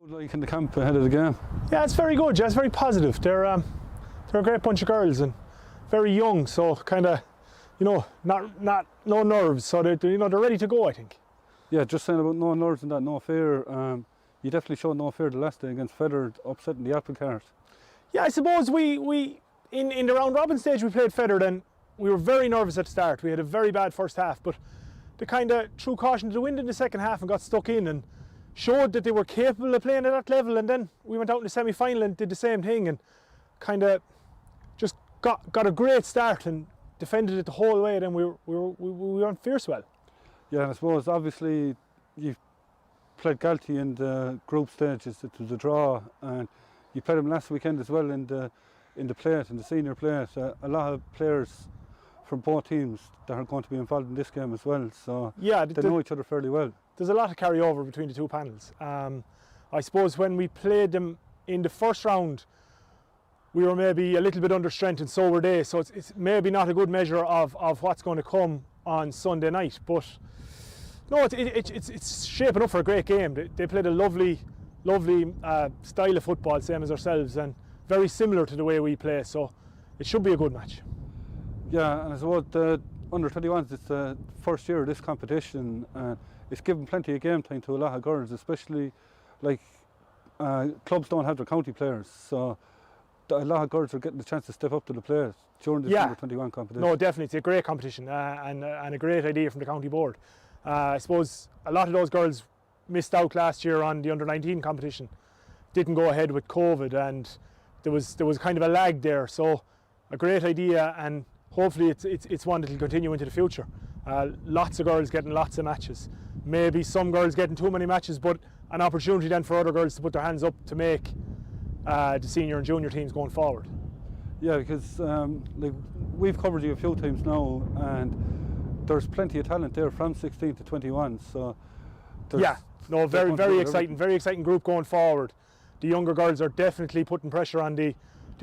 Like in the camp ahead of the game? Yeah, it's very good. Yeah, it's very positive. They're a great bunch of girls and very young, so kind of, not no nerves. So they're ready to go, I think. Yeah, just saying about no nerves and that, no fear. You definitely showed no fear the last day against Feather, upsetting the apple cart. Yeah, I suppose we in the round robin stage we played Feather, and we were very nervous at the start. We had a very bad first half, but they kind of threw caution to the wind in the second half and got stuck in and showed that they were capable of playing at that level. And then we went out in the semi-final and did the same thing and kind of just got a great start and defended it the whole way. Then we went fierce well. Yeah, and I suppose obviously you played Galtee in the group stages. It was a draw, and you played them last weekend as well in the plate, in the senior plate. A lot of players from both teams that are going to be involved in this game as well. So yeah, they know each other fairly well. There's a lot of carryover between the two panels. I suppose when we played them in the first round, we were maybe a little bit under strength, and so were they. So it's maybe not a good measure of what's going to come on Sunday night. But no, it's shaping up for a great game. They played a lovely style of football, same as ourselves, and very similar to the way we play. So it should be a good match. Yeah, and I suppose the under-21s, it's the first year of this competition. It's given plenty of game time to a lot of girls, especially like clubs don't have their county players, so a lot of girls are getting the chance to step up to the plate during this under-21 competition. No, definitely, it's a great competition and a great idea from the county board. I suppose a lot of those girls missed out last year on the under-19 competition, didn't go ahead with COVID, and there was kind of a lag there. So a great idea, and hopefully it's one that will continue into the future. Lots of girls getting lots of matches. Maybe some girls getting too many matches, but an opportunity then for other girls to put their hands up to make the senior and junior teams going forward. Yeah, because like we've covered you a few times now, and there's plenty of talent there from 16 to 21. So yeah, no, very exciting group going forward. The younger girls are definitely putting pressure on the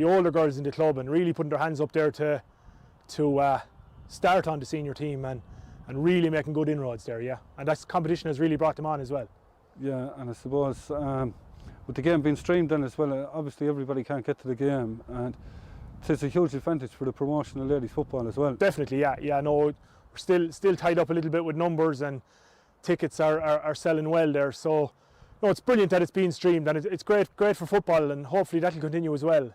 older girls in the club and really putting their hands up there to start on the senior team and really making good inroads there, yeah. And that competition has really brought them on as well. Yeah, and I suppose with the game being streamed then as well, obviously everybody can't get to the game, and it's a huge advantage for the promotion of ladies football as well. Definitely, yeah. No, we're still tied up a little bit with numbers, and tickets are selling well there. So no, it's brilliant that it's being streamed, and it's great for football, and hopefully that'll continue as well.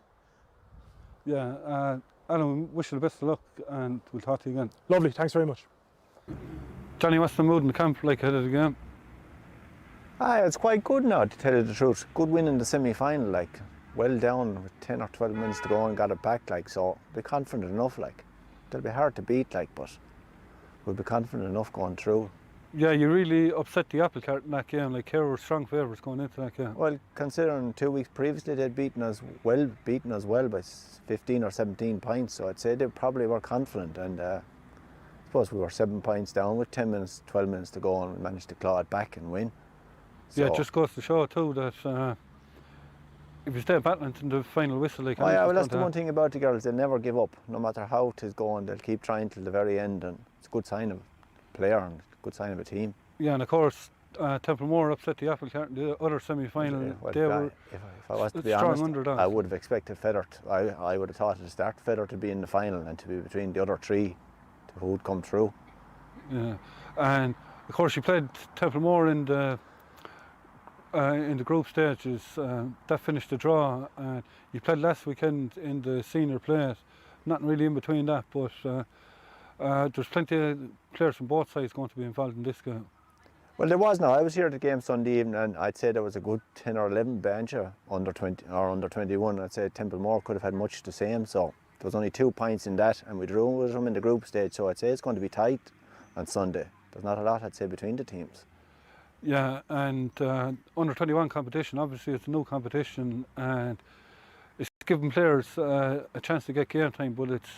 Yeah, Alan, wish you the best of luck, and we'll talk to you again. Lovely, thanks very much. Johnny, what's the mood in the camp like ahead of the game? It's quite good now, to tell you the truth. Good win in the semi-final, like, well down with 10 or 12 minutes to go and got it back, like, so be confident enough, like. They'll be hard to beat, like, but we'll be confident enough going through. Yeah, you really upset the apple cart in that game, like, Kerr were strong favourites going into that game. Well, considering 2 weeks previously they'd beaten us well by 15 or 17 points, so I'd say they probably were confident, and I suppose we were 7 points down with 10 minutes, 12 minutes to go, and we managed to claw it back and win. So, yeah, it just goes to show too that if you stay battling to the final whistle, like. Oh yeah, well that's the one thing about the girls, they'll never give up. No matter how it is going, they'll keep trying till the very end, and it's a good sign of a player and a good sign of a team. Yeah, and of course Templemore upset the apple cart in the other semi-final. Yeah, well, they were if I was to be honest, underdogs. I would have expected Feather. I would have thought at the start Feather to be in the final and to be between the other three who would come through. Yeah, and of course you played Templemore in the group stages. That finished the draw. You played last weekend in the senior plate. Nothing really in between that, but there's plenty of players from both sides going to be involved in this game. Well, there was now. I was here at the game Sunday evening, and I'd say there was a good 10 or 11 bench under 20 or under 21. I'd say Templemore could have had much the same. So there was only 2 points in that, and we drew with them in the group stage. So I'd say it's going to be tight on Sunday. There's not a lot, I'd say, between the teams. Yeah, and under-21 competition, obviously it's a new competition, and it's giving players a chance to get game time, but it's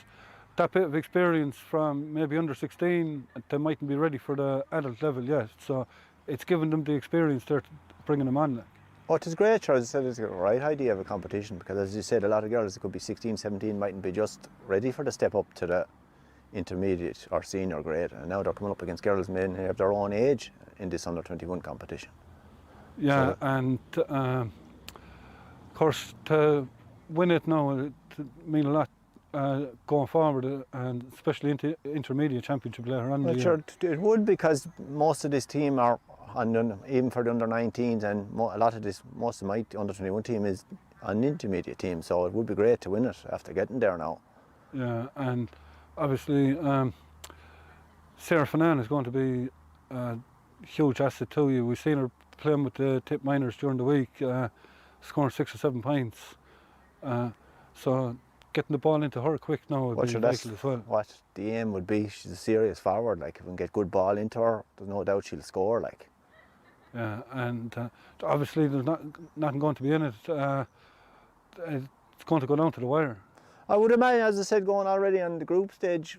that bit of experience from maybe under-16, they mightn't be ready for the adult level yet, so it's giving them the experience there, bringing them on. Like. Oh, it is great, Charles. I said it's a right idea of a competition, because as you said, a lot of girls that could be 16, 17 mightn't be just ready for the step up to the intermediate or senior grade, and now they're coming up against girls may have their own age in this under-21 competition. Yeah, So, and of course to win it now it mean a lot going forward, and especially into intermediate championship later on in well, the sure, year. it would, because most of this team are even for the under 19s, and most of my under 21 team is an intermediate team. So it would be great to win it after getting there now. Yeah, and obviously Sarah Fanan is going to be a huge asset to you. We've seen her playing with the Tip Minors during the week, scoring 6 or 7 points. So getting the ball into her quick now would Well, be sure, that's vital as well. what the aim would be. She's a serious forward. Like, if we can get good ball into her, there's no doubt she'll score. Like, Yeah, and obviously there's nothing going to be in it. It's going to go down to the wire. I would imagine, as I said, going already on the group stage,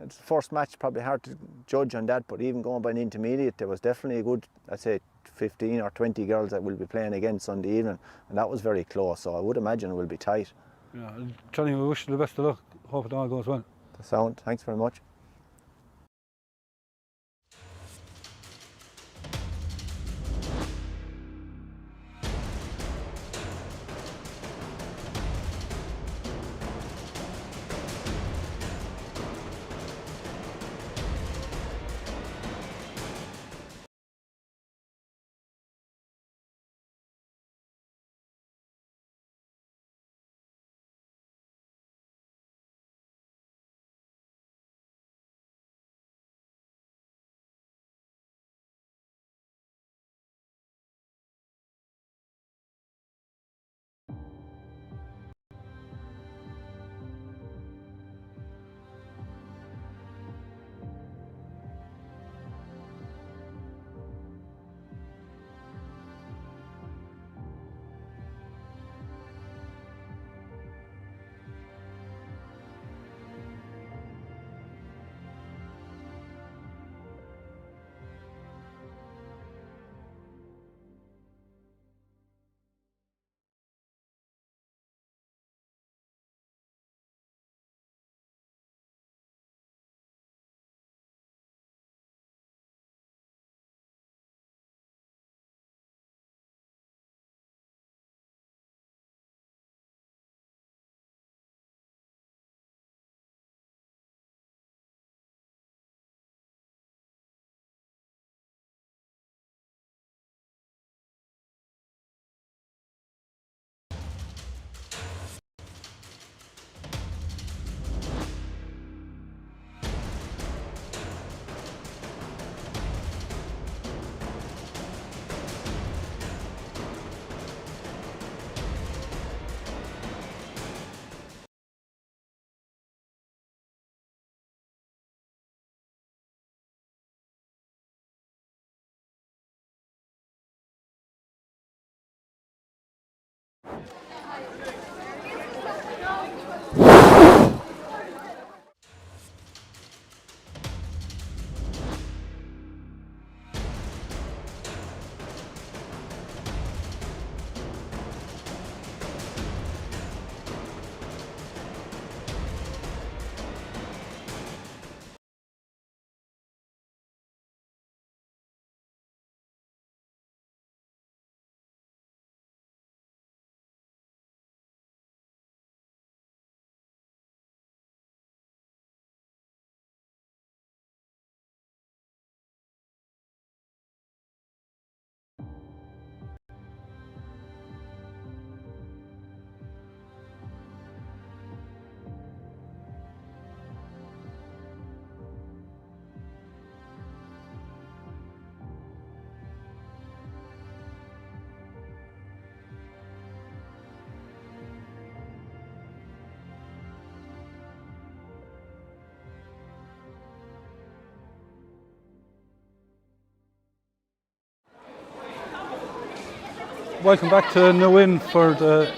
it's the first match, probably hard to judge on that, but even going by an intermediate, there was definitely a good, I'd say, 15 or 20 girls that will be playing again Sunday evening, and that was very close, so I would imagine it will be tight. Yeah, Johnny, we wish you the best of luck. Hope it all goes well. The sound, thanks very much. Welcome back to no win for the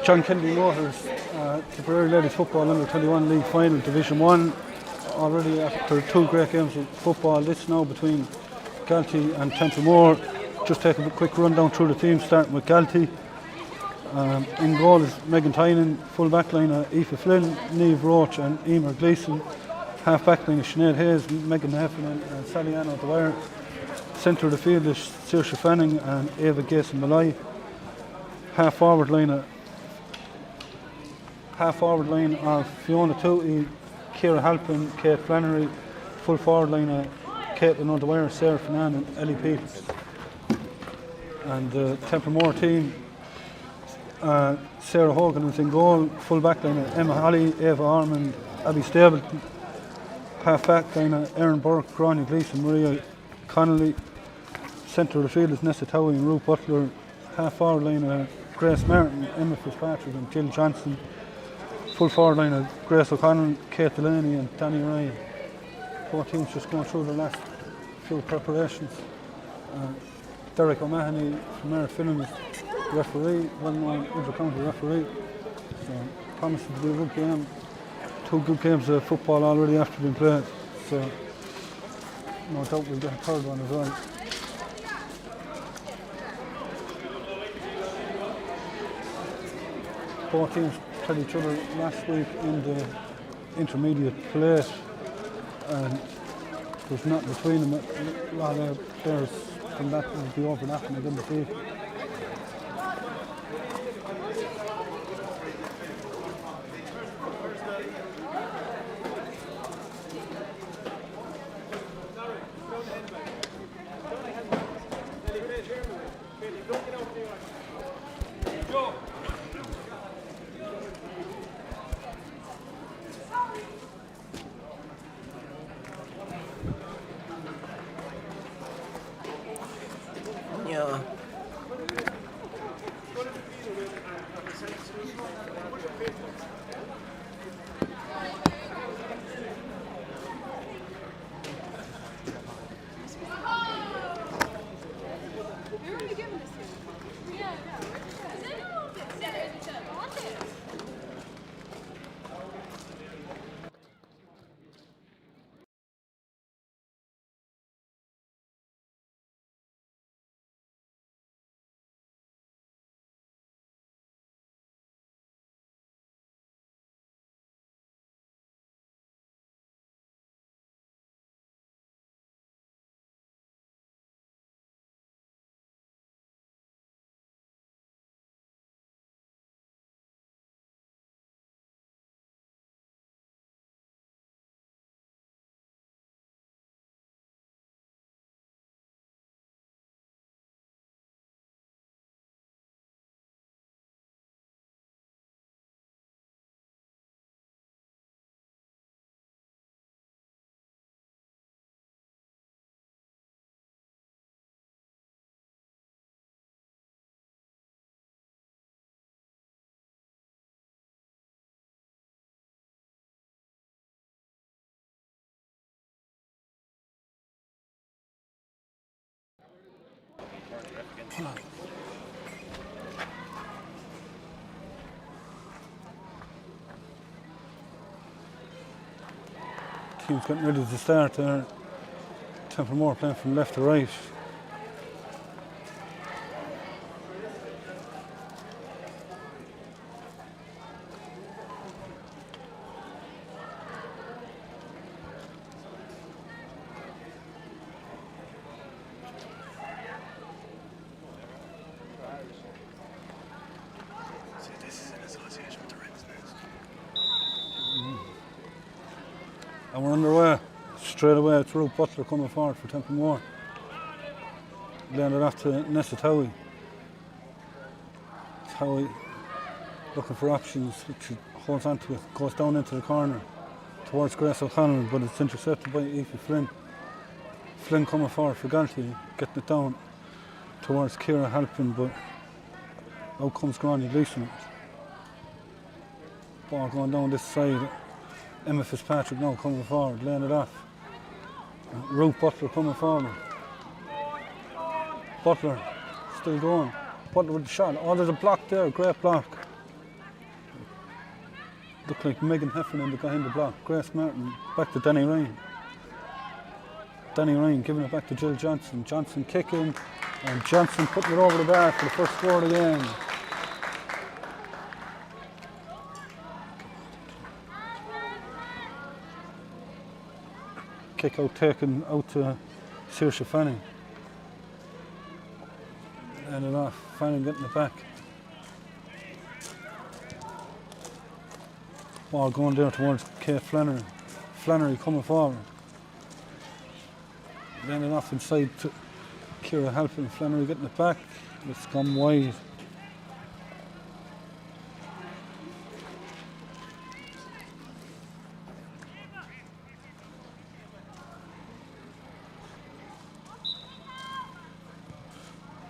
John Kennedy Motors Tipperary Ladies Football Under 21 League Final Division 1. Already after 2 great games of football, this now between Galtee and Templemore. Just taking a quick run down through the team, starting with Galtee. In goal is Megan Tynan, full back line Aoife Flynn, Niamh Roach and Emer Gleeson. Half back line is Sinead Hayes, Megan Heffernan and Sally Ann O'Dwyer. Centre of the field is Saoirse Fanning and Ava Gason Malloy. Half forward line of Fiona Tooty, Ciara Halpin, Kate Flannery. Full forward line of Caitlin O'Dwyer, Sarah Finan and Ellie Peters. And the Templemore team, Sarah Hogan is in goal. Full back line of Emma Holly, Eva Ormond, Abby Stapleton. Half back line of Erin Burke, Grania Gleeson, Maria Connolly. Centre of the field is Nessa Towie and Ruth Butler. Half forward line of Grace Martin, Emma Fitzpatrick and Jill Johnson. Full forward line of Grace O'Connell, Kate Delaney and Danny Ryan. Both teams just going through the last few preparations. Derek O'Mahony from Merritt-Finnan is referee, well-known inter-county referee. So promises to be a good game. 2 good games of football already after being played. So no doubt we'll get a third one as well. Both teams played each other last week in the intermediate plate, and there's nothing between them. A lot of players from that will be overlapping again this week. Yeah. Team's getting ready to start there. Templemore playing from left to right. And we're underway. Straight away it's Ruth Butler coming forward for Templemore. Laying it off to Nessa Towie. Towie looking for options, which she holds on to it, goes down into the corner towards Grace O'Connell, but it's intercepted by Aoife Flynn. Flynn coming forward for Galtee, getting it down towards Ciara Halpin, but out comes Grania Gleeson. Ball going down this side. Emma Fitzpatrick now coming forward, laying it off. Ruth Butler coming forward. Butler still going. Butler with the shot. Oh, there's a block there, great block. Looked like Megan Heffernan behind the block. Grace Martin back to Danny Ryan. Danny Ryan giving it back to Jill Johnson. Johnson kicking, and Johnson putting it over the bar for the first score of the game. Kick out taken out to Saoirse Fanning. Laying it off, Fanning getting it back. Ball going there towards Kate Flannery. Flannery coming forward. Laying it off inside to Ciara Halpin. Flannery getting it back. It's gone wide.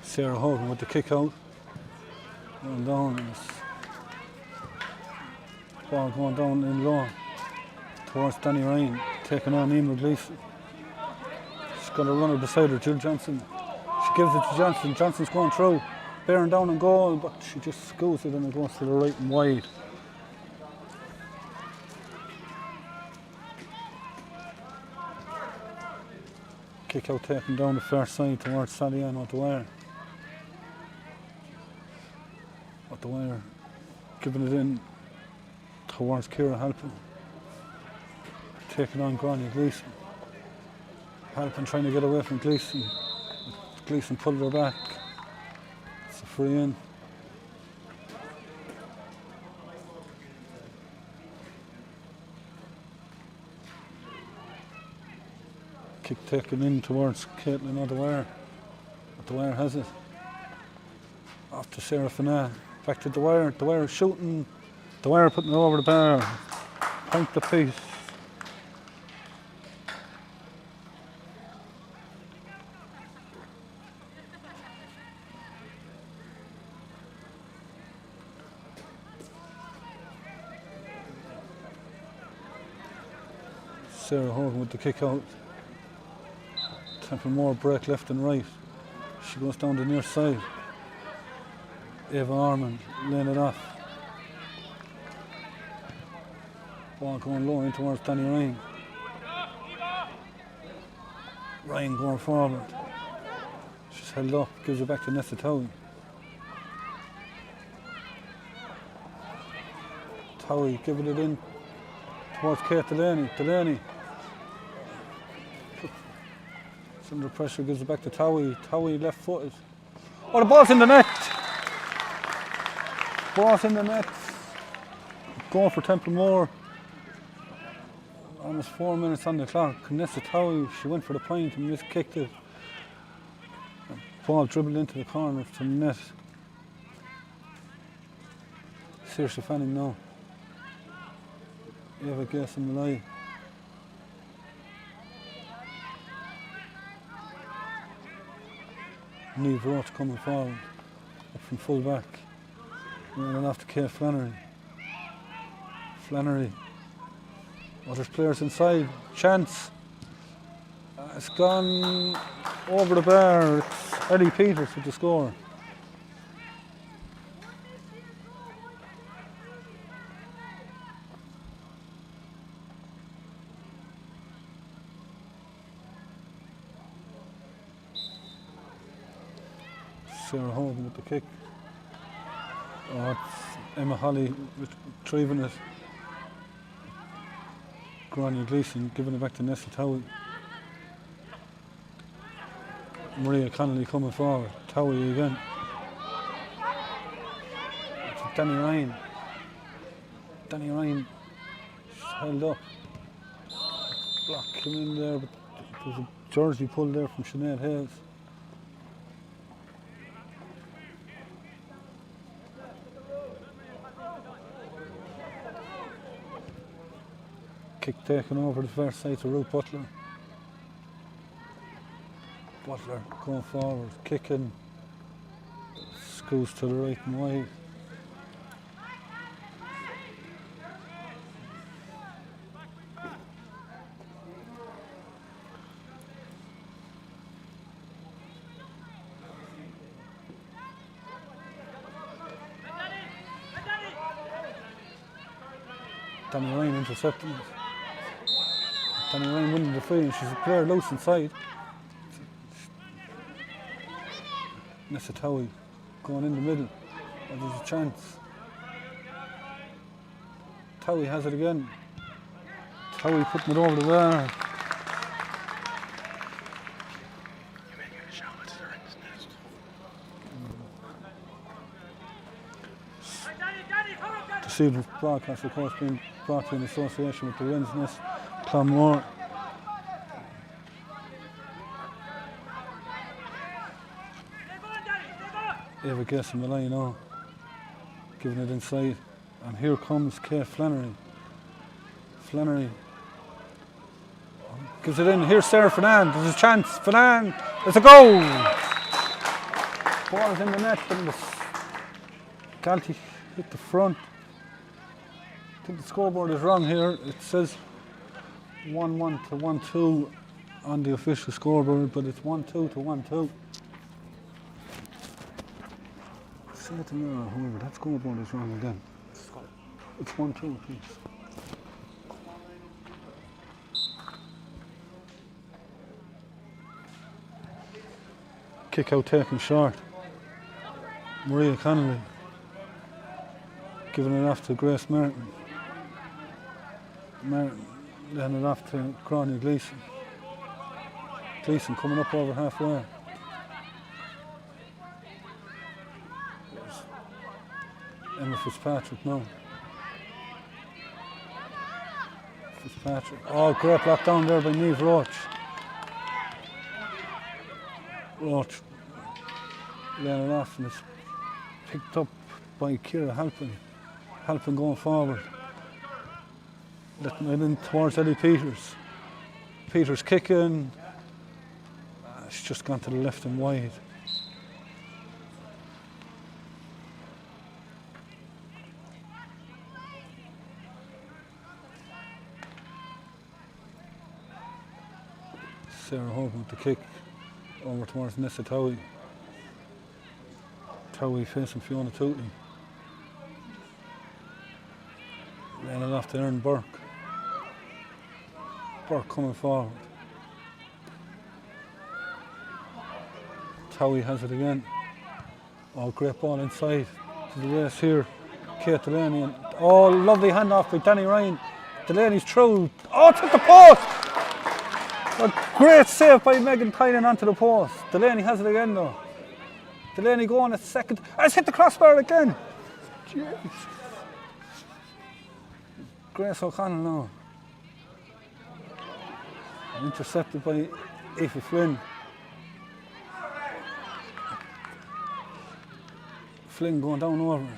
Sarah Hogan with the kick out. Going down. Ball going down in low towards Danny Ryan, taking on Emer Gleeson. She's got a runner beside her, Jill Johnson. She gives it to Johnson. Johnson's going through, bearing down and goal, but she just scoots it and it goes to the right and wide. Kick out taken down the far side towards Sally Ann O'Dwyer. O'Dwyer giving it in towards Ciara Halpin. Taking on Grania Gleeson. Halpin trying to get away from Gleeson. Gleeson pulled her back. It's a free in. Kick taken in towards Caitlin O'Dwyer. O'Dwyer has it. Off to Sarah Finah. Back to Dwyer. Dwyer shooting. Dwyer putting it over the bar. Point the piece. Sarah Hogan with the kick out. Templemore break left and right. She goes down the near side. Eva Armand laying it off. Ball going low in towards Danny Ryan. Ryan going forward. She's held up, gives it back to Nessa Towie. Towie giving it in towards Kate Delaney. Delaney. It's under pressure, gives it back to Towie. Towie left footed. Oh, the ball's in the net! Ball's in the net. Going for Templemore. Almost 4 minutes on the clock. Nessa Towie, she went for the point and miskicked it. Ball dribbled into the corner to the net. Saoirse Fanning now. Eva Guess on the line. Niamh Roach coming forward. Up from full back. And off to Kate Flannery. Flannery. Oh, there's players inside. Chance. It's gone over the bar. It's Ellie Peters with the score. Sarah Hogan with the kick. Oh, it's Emma Holly retrieving it. Grania Gleeson giving it back to Nessa Towie. Maria Connolly coming forward. Towie again. It's Danny Ryan. Danny Ryan held up. Block came in there, but there's a jersey pulled there from Sinead Hayes. Kick taken over the far side to Ruth Butler. Butler going forward, kicking. Scoots to the right and wide. Danny Ryan intercepting it. Danny Ryan winning the free and she's a player loose inside. Nessa Towie going in the middle. Oh, there's a chance. Towie has it again. Towie putting it over the bar. preceding broadcast, of course, being brought to you in association with the Wren's Nest, Templemore. Eva guessing the line now, giving it inside, and here comes Kate Flannery. Flannery gives it in. Here's Sarah Fernand. There's a chance. Fernand, it's a goal. Ball's in the net, and the Galtee hit the front. I think the scoreboard is wrong here. It says 1-1 to 1-2 on the official scoreboard, but it's 1-2 to 1-2. Say it to me, however, that scoreboard is wrong again. It's 1-2, please. Kick out taken short. Maria Connolly giving it off to Grace Martin. Martin letting it off to Gráinne Gleeson. Gleeson coming up over halfway. Emma Fitzpatrick now. Fitzpatrick. Oh, great block down there by Niamh Roach. Roach laying it off, and it's picked up by Ciara Halpin. Halpin going forward. Letting it in towards Ellie Peters. Peters kicking. It's just gone to the left and wide. Sarah Hogan with the kick over towards Nessa Towie. Towie facing Fiona Tootley. Laying it off to Erin Burke. Burke coming forward. Towie has it again. Oh, great ball inside to the race here. Kate Delaney. And, oh, lovely hand off by Danny Ryan. Delaney's through. Oh, took the post! A great save by Megan Tynan onto the post. Delaney has it again though. Delaney going a second. Oh, it's hit the crossbar again. Jeez. Grace O'Connell now. Intercepted by Aoife Flynn. Flynn going down over it.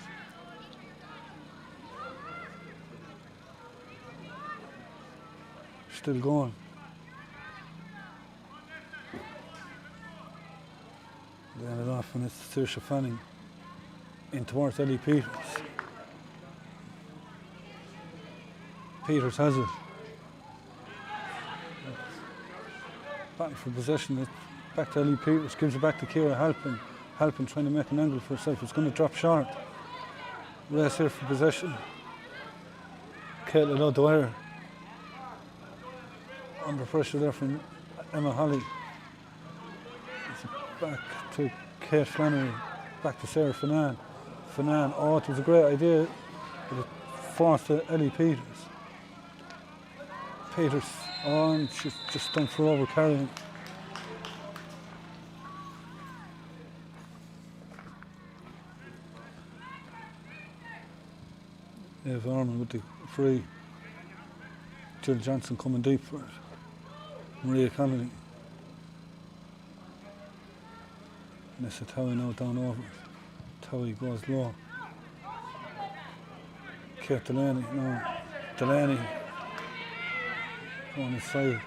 Still going. Laying it off, and it's Saoirse Fanning in towards Ellie Peters. Peters has it. Battle for possession. It's back to Ellie Peters, gives it back to Ciara Halpin. Halpin trying to make an angle for herself. It's going to drop short. Race here for possession. Caitlin O'Dwyer. Under pressure there from Emma Holly. Back to Kate Flannery, back to Sarah Fernand. Fernand, oh, it was a great idea, but it forced to Ellie Peters. Peters, oh, and she's just done for over carrying. Eva Orman with the free. Jill Johnson coming deep for it. Maria Connolly. Nessa Towie now down over it. Towie goes low. Kate Delaney, no. Delaney going inside.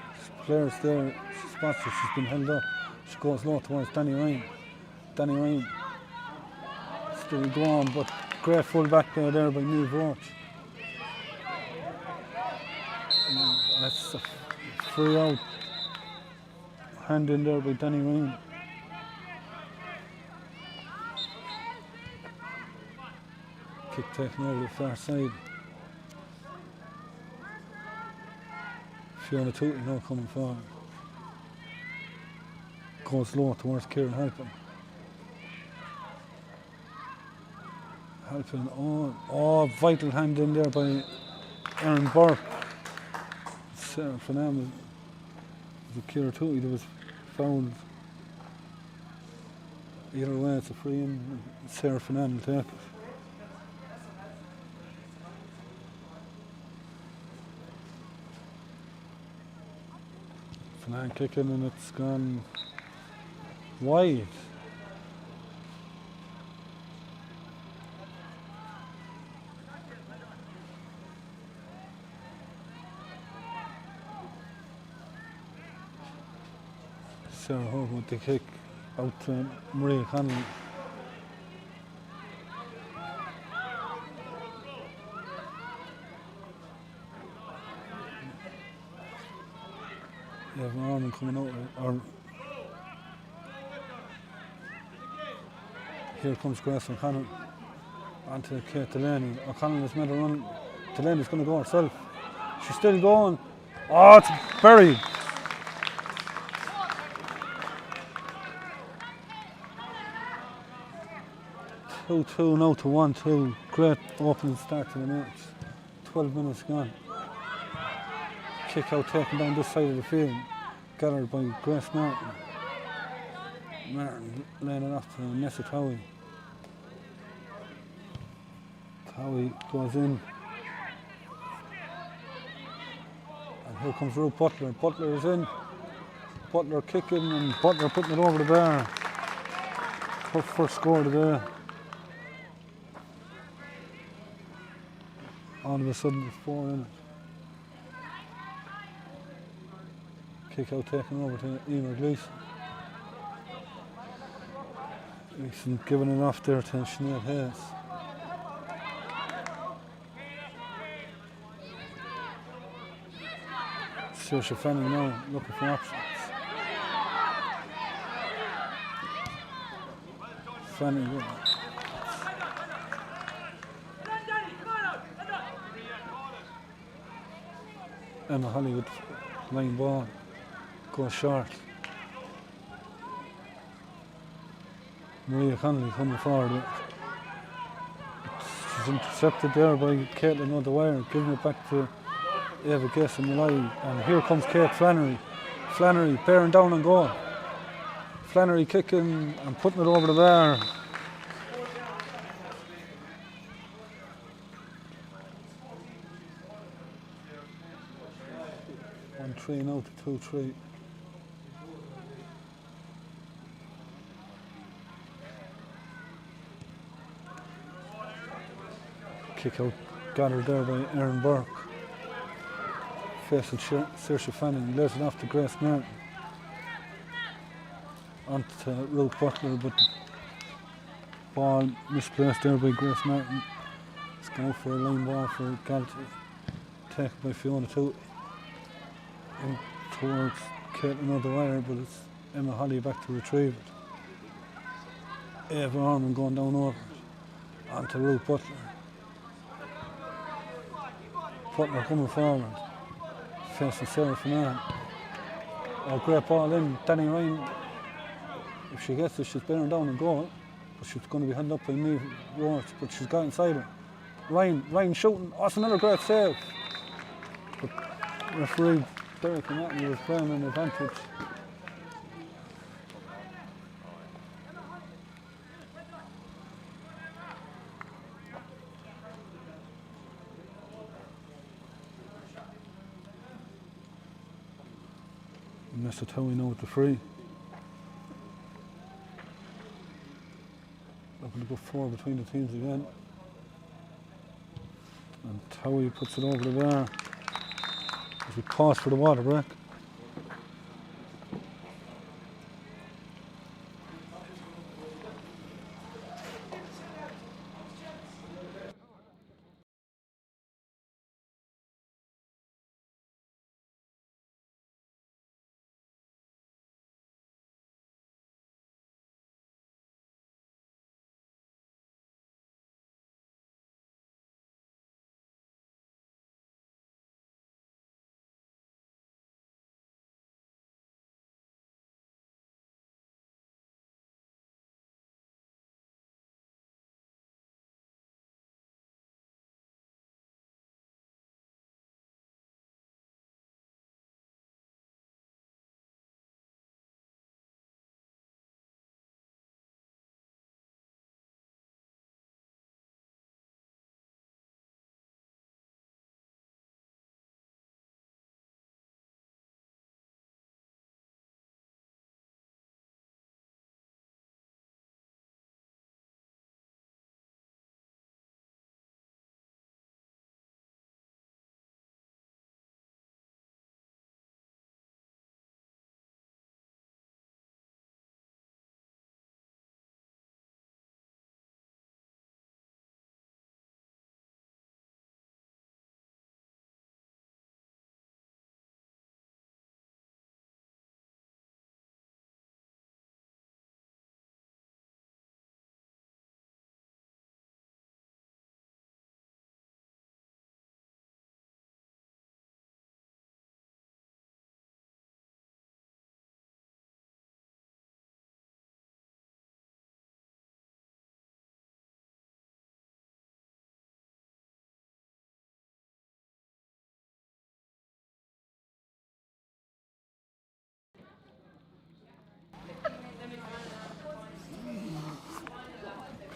Players there, she spots her, she's been held up. She goes low towards Danny Ryan. Danny Ryan still going, but great full back there by Niamh Roach. That's a free out. Hand in there by Danny Ryan. Kick taken over the far side. Fiona Tootley now coming forward. Goes low towards Ciara Halpin. Halpin, oh, vital hand in there by Erin Burke. Sarah Fernand with Ciara Tootley, there was fouled. Either way, it's a free in. Sarah Fernand will take it. Fernand kicking and it's gone wide. Sarah Hogan with the kick out to Maria Connolly. Yeah, Norman coming out, or here comes Grace O'Connell onto Kate Delaney. O'Connell has made a run. Delaney's going to go herself. She's still going. Oh, it's buried. Two now to 1-2. Great opening start to the match. 12 minutes gone. Kick out taken down this side of the field. Gathered by Grace Martin. Martin laying it off to Nessa Towie. Towie goes in. And here comes Ruth Butler. Butler is in. Butler kicking and Butler putting it over the bar. Her first score of the day. All of a sudden there's 4 in it. Kick out taken over to Emer Gleeson. Gleeson giving it off there to Sinead Hayes. Saoirse Fanning now looking for options. Fanning. Emma Hollywood line ball goes short. Maria Connolly coming forward. She's intercepted there by Caitlin O'Dwyer, giving it back to Eva Guess and Malloy. And here comes Kate Flannery. Flannery bearing down on goal. Flannery kicking and putting it over the bar. One 3 now to 2-3. Kick out gathered there by Erin Burke. Facing Saoirse Fanning, lays it off to Grace Martin. On to Ruth Butler, but the ball misplaced there by Grace Martin. It's going for a line ball for Galtee. Taken by Fiona Tootie. In towards Caitlin O'Dwyer, but it's Emma Holly back to retrieve it. Eva Orman going down over it. On to Ruth Butler. Butler coming forward. Facing Sarah Fernand. Oh, great ball in. Danny Ryan, if she gets it, she's bearing down and goal. But she's going to be held up by me, Roach, but she's got inside her. Ryan shooting. Oh, it's another great save. But referee Derek Matney was playing an advantage. And that's how we know with the free. Looking to go 4 between the teams again. And Towie puts it over the bar as we pause for the water break.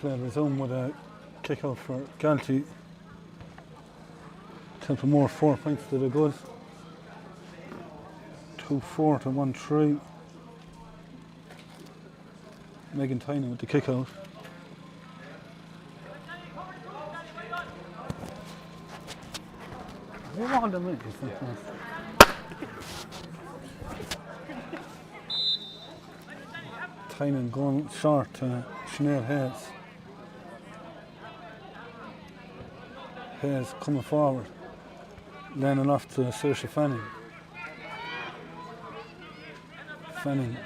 Play resume with a kick out for Galtee. Templemore 4 points to the good. 2-4 to 1-3. Megan Tynan with the kick out. What on the minute is that? Tynan going short to Sinead Hayes. Hayes coming forward, laying off to Saoirse Fanning. Fanning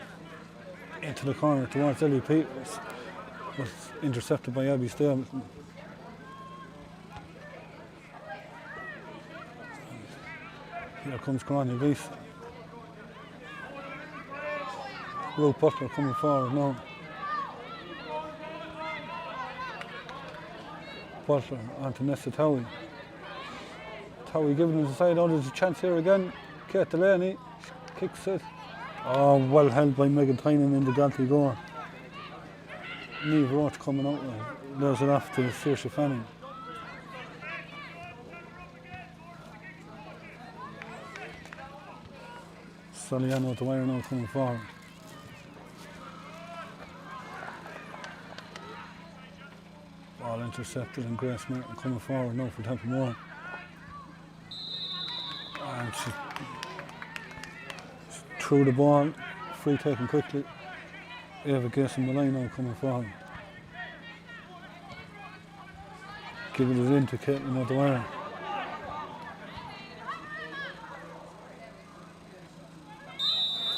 into the corner towards Ellie Peters, was intercepted by Abby Stapleton. Here comes Gráinne Reese. Ruth Butler coming forward now. Butler onto Nessa Towie. Towie giving us a side out. There's a chance here again. Kate Delaney kicks it. Oh, well held by Megan Tynan in the Galtee goal. Niamh Roach coming out with. There's it off to Saoirse Fanning. Soliano Dwyer now coming forward. Ball intercepted and Grace Martin coming forward now for Templemore. And she threw the ball, free taken quickly. Eva guessing the line now coming forward. Giving it in to Caitlin O'Dwyer.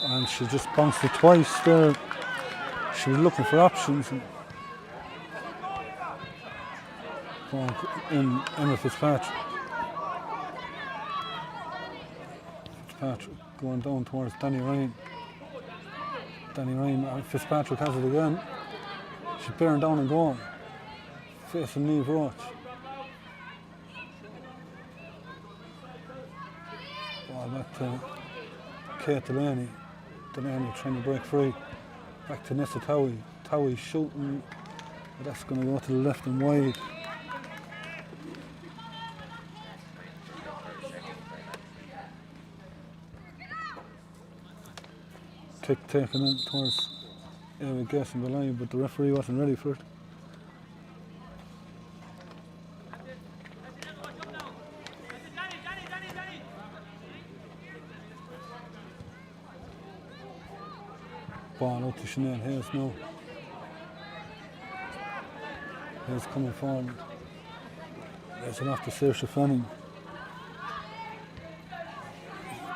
And she just bounced it twice there. She was looking for options. In Emma Fitzpatrick. Fitzpatrick going down towards Danny Ryan. Danny Ryan, Fitzpatrick has it again. She's bearing down and going. Facing Niamh Roach. Ball back to Kate Delaney. Delaney trying to break free. Back to Nessa Towie. Towie shooting. But that's going to go to the left and wide. Kick taken in towards Eva guessing the line, but the referee wasn't ready for it. Ball out to Sinead Hayes now. Hayes coming forward. There's it off to Saoirse Fanning.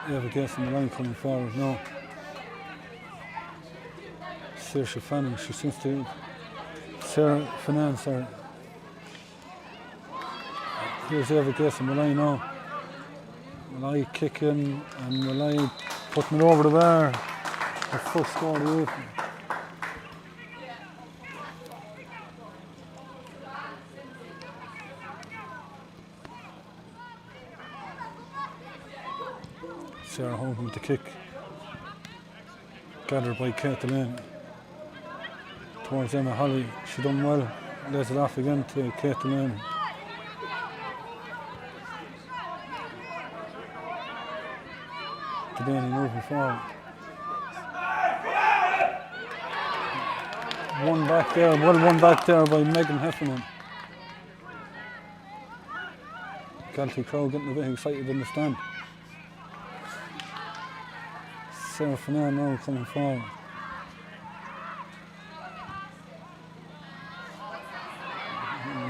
Eva guessing the line coming forward now. Saoirse Fanning, she seems to Sarah Finan, sorry. Here's Eva guessing the line now. Malay kicking and Malay putting it over the bar. Her first score of the evening. Sarah Hogan with the kick. Gathered by Kate Delaney. Towards Emma Holly. She done well. Lays it off again to Kate Delaney. Delaney moving forward. One back there, one back there by Megan Heffernan. Galtee crowd getting a bit excited in the stand. Sarah Finan now coming forward.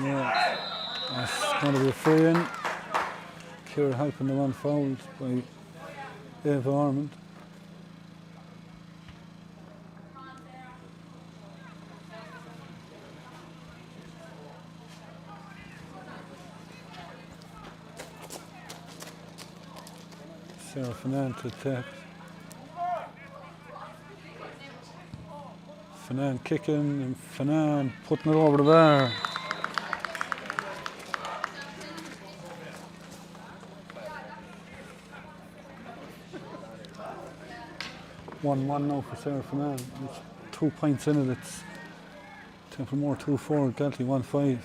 Yeah, that's going to be a free in. Ciara helping the one fouled by Eva Ormond. Sarah Finan to attack. Finan kicking and Finan putting it over the bar. One now for Sarah Finan. With 2 points in it, it's Templemore 2-4, Galtee 1-5.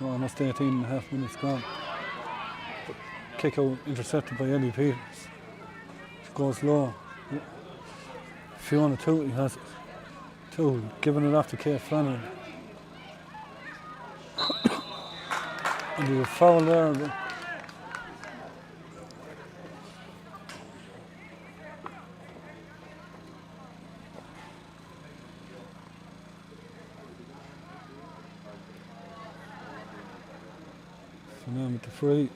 Almost 18 and a half minutes gone. Kick out intercepted by Eddie Peters. It goes low. Fiona Tootley has it. Tootley giving it off to Kate Flannery. And there's a foul there. So now with the free.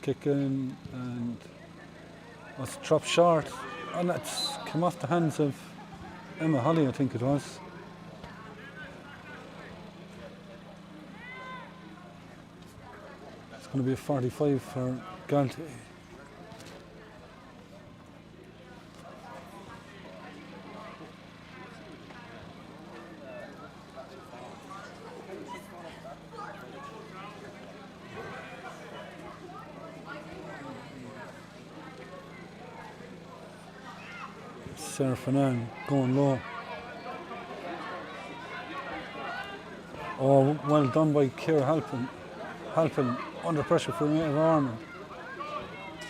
Kick in and was dropped short. And that's come off the hands of Emma Holly, I think it was. It's going to be a 45 for Galtee. Sarah Fanan going low. Oh, well done by Ciara Halpin. Halpin under pressure for Native Armor.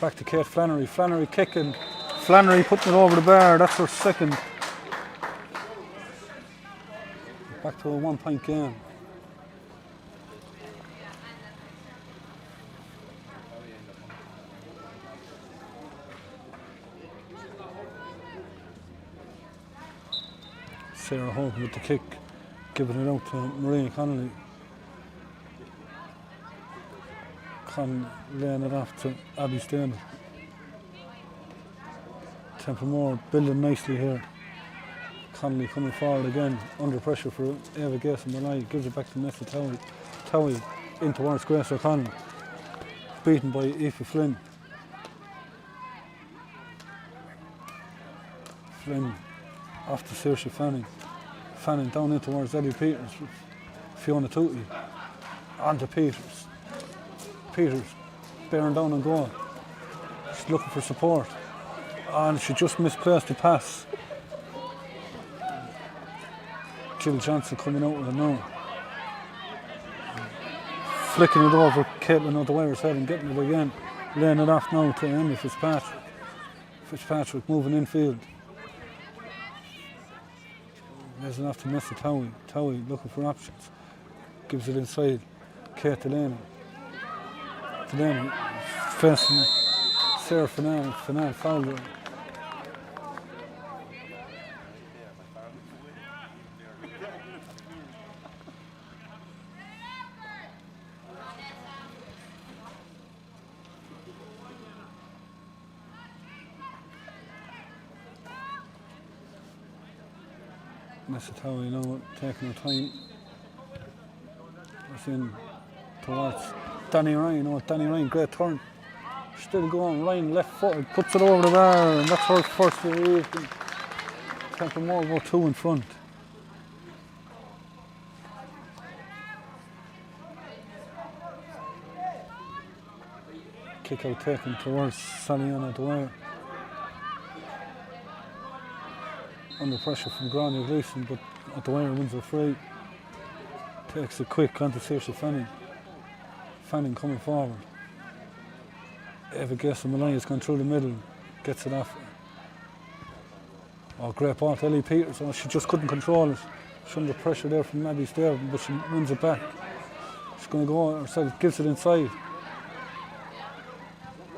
Back to Kate Flannery. Flannery kicking. Flannery putting it over the bar. That's her second. Back to a 1 point game. Sarah Hope with the kick, giving it out to Maria Connolly. Laying it off to Abby Stable. Templemore building nicely here. Connolly coming forward again, under pressure for Eva Gates and Malay. Gives it back to Nessa Towie. Towie in towards Grace O'Connell. Beaten by Aoife Flynn. Flynn off to Saoirse Fanning. Fanning down in towards Eddie Peters. Fiona Tootley. On to Peters. Peters bearing down and goal. She's looking for support. And she just misplaced the pass. Jill Johnson coming out with it now. Flicking it over Caitlin O'Dwyer's head and getting it again. Laying it off now to Emily Fitzpatrick. Fitzpatrick moving infield. There's enough to miss the Towie. Towie looking for options. Gives it inside. Kate Delaney. Delaney facing Sarah Fanan. Fanan fouled her. Mr. Towie now taking her time. It's in towards Danny Ryan. Oh, Danny Ryan, great turn. Still going, Ryan left foot, puts it over the bar, and that's her first of the evening. Templemore go 2 in front. Kick out taken towards Saliana Dwyer. Under pressure from Grania Gleeson, but Dwyer wins a free. Takes it quick onto Saoirse Fanning. Fanning coming forward. Eva Gates and Malay has gone through the middle, gets it off. Oh, great ball to Ellie Peters. Oh, she just couldn't control it. She's under pressure there from Abby Stable, but she wins it back. She's going to go herself, gives it inside.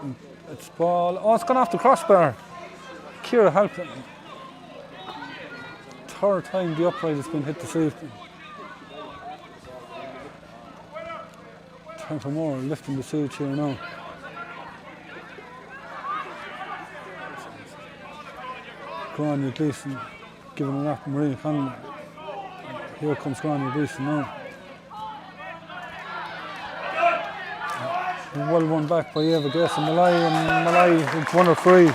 And it's ball. Oh, it's gone off the crossbar. Ciara Halpin. Third time the upright has been hit this evening. Templemore lifting the siege here now. Grania Gleeson giving it up to Maria Connolly. Here comes Grania Gleeson now. Well won back by Eva Gates and Malay has won her free.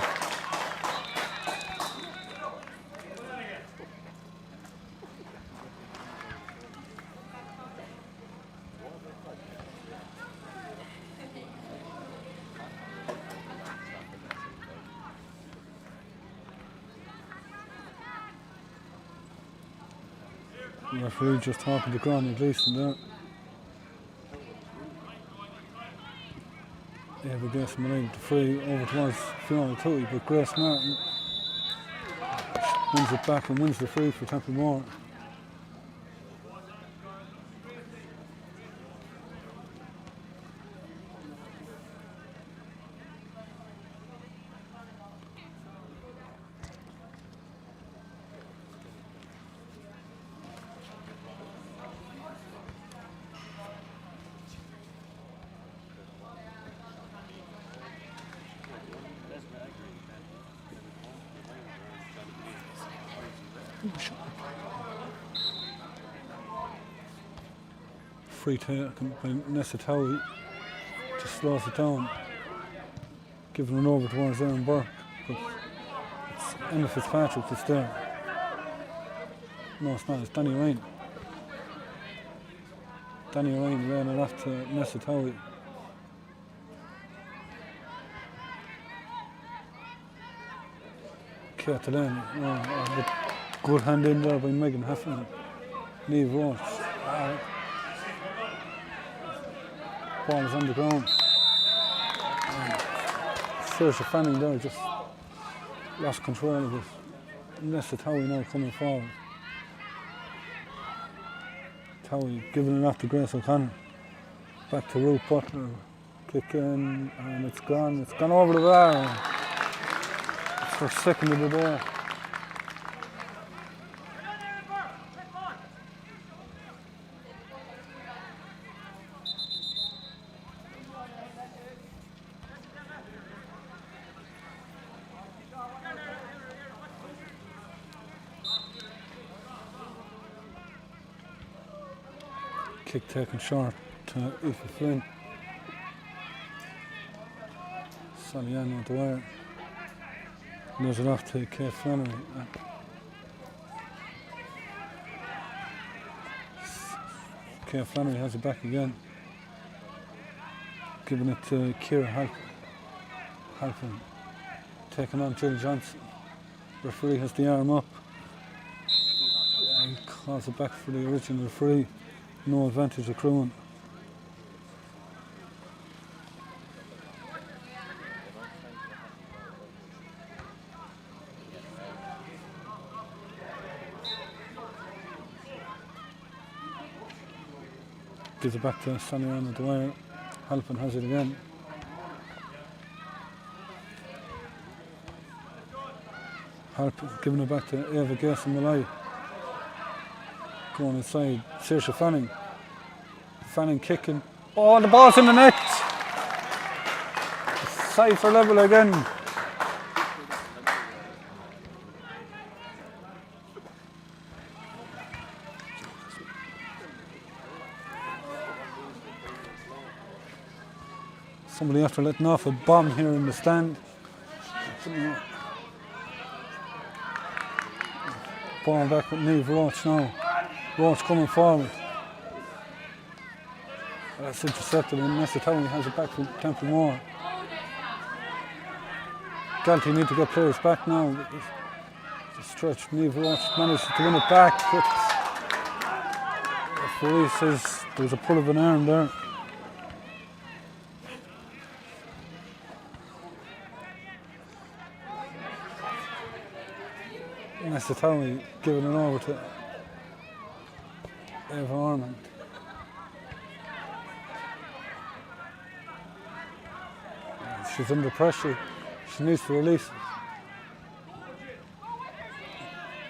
The referee just talking to Granny Gleeson there. Eva Gleeson Malay to free over towards Fiona Toohey, but Grace Martin wins it back and wins the free for Templemore. Free taken by Nessa Towie, just slows it down, giving it over towards Aaron Burke, but it's Emma Fitzpatrick that's there. No, it's not, it's Danny Ryan. Danny Ryan laying it off to Nessa Towie. Kate Delaney, good hand in there by Megan Heffernan. Niamh Roach. Ball is on the ground. Saoirse Fanning there just lost control of it. Nessa Towie now coming forward. Towie giving it off to Grace O'Connor. Back to Ruth Butler. Kick in and it's gone. It's gone over the bar. It's her second of the day. Kick taken short to Aoife Flynn. Sally Ann on the wire. There's it off to Kate Flannery. Kate Flannery has it back again. Giving it to Ciara Halpin. Taking on Jill Johnson. Referee has the arm up. He calls it back for the original referee. No advantage accruing. Gives it back to Sonny Ann at the wire. Halpin has it again. Halpin giving it back to Eva Gleeson Malay. Going inside, Saoirse Fanning. Fanning kicking. Oh, the ball's in the net! Side for level again. Somebody after letting off a bomb here in the stand. Ball back with Niamh Roach now. Roach coming forward. That's intercepted and Nessa Towie has it back from Templemore. Galtee need to get players back now. The stretch, Niamh Roach managed to win it back, but the referee says there was a pull of an arm there. Nessa Towie giving it over to Eva Ormond. She's under pressure. She needs to release it.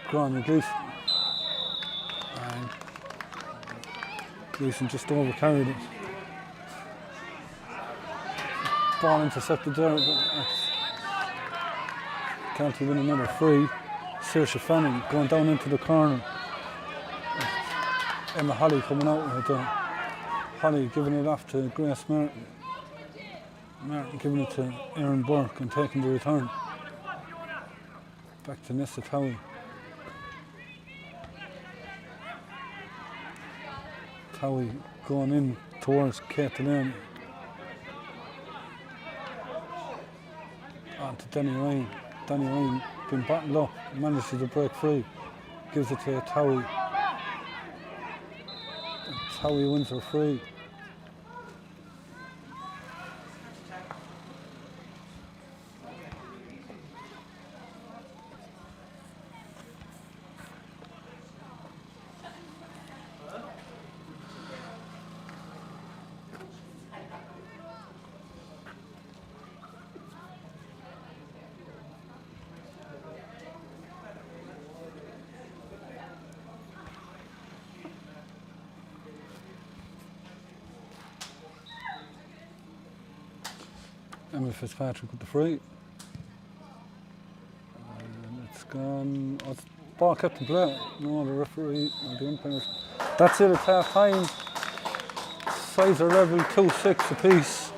Granny Gleeson. And Gleeson just overcarried it. Ball intercepted there, but Galtee win another free. Saoirse Fanning going down into the corner. Emma Holly coming out with it. Holly giving it off to Grace Martin. Martin giving it to Aaron Burke and taking the return. Back to Nessa Towie. Towie going in towards Kate Delaney. On to Danny Ryan. Danny Ryan been battled up, manages to break free. Gives it to Towie. how he wins her free. Emma Fitzpatrick with the free. And it's gone. Oh, it's ball kept in play. No, the referee or the umpires. That's it, it's half time. Sides are level 2-6 apiece.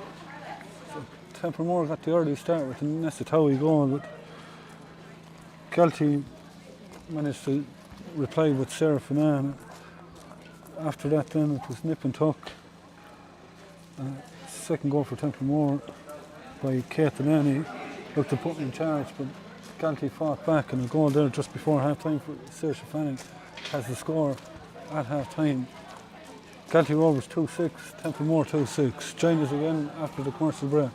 So Templemore got the early start with the Nessatowie going, but Galtee managed to reply with Sarah Finan. After that, then it was nip and tuck. Second goal for Templemore by Kate and Annie. Looked to put me in charge, but Galtee fought back, and a goal there just before half time for Saoirse Fanning has the score at half time. Galtee Rovers 2-6, Templemore 2-6. Join us again after the commercial break.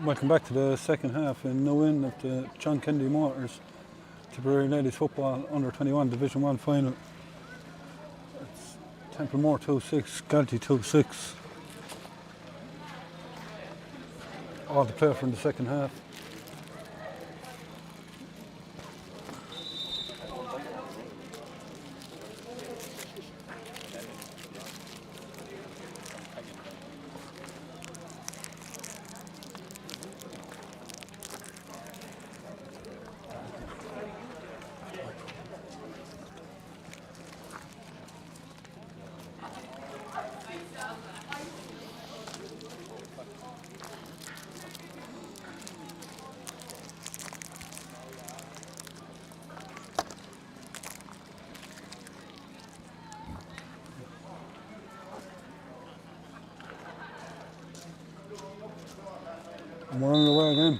Welcome back to the second half in no win of the John Kennedy Motors Tipperary Ladies Football Under-21 Division 1 final. It's Templemore 2-6, Galtee 2-6. All to play for in the second half. And we're on the way again.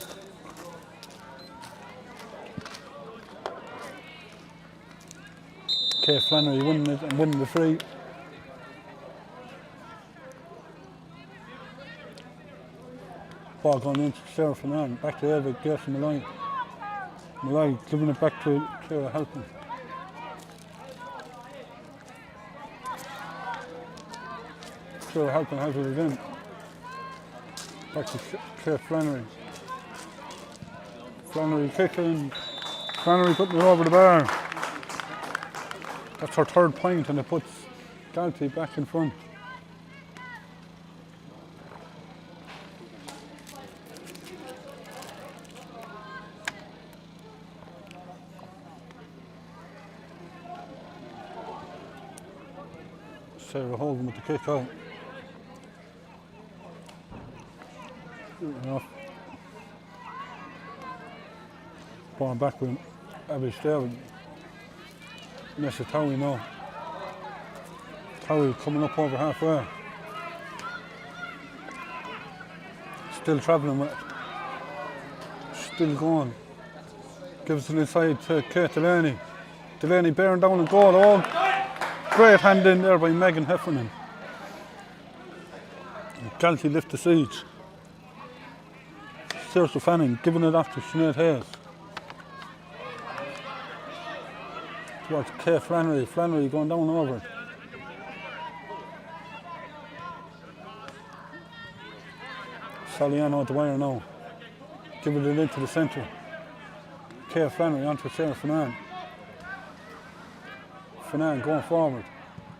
Kay Flannery winning it and winning the free. Ball going into Sarah Fernand, back to Eva, Gerson Malloy. Malloy giving it back to Clara Halpin. Clara Halpin has it again. Back to Claire Flannery. Flannery kicking. Flannery putting it over the bar. That's her third point and it puts Galtee back in front. Sarah Hogan with the kick out. Enough. Ball back with Abby Staley. Nessa Towie now. Towie coming up over halfway. Still travelling with it. Still going. Gives it inside to Kate Delaney. Delaney bearing down and goal. Oh, great hand in there by Megan Heffernan. Galtee lift the siege. Saoirse Fanning giving it off to Sinead Hayes. Towards Kay Flannery. Flannery going down over it. Saliano at the wire now. Giving it into the centre. Kay Flannery onto Sarah Fernand. Fernand going forward.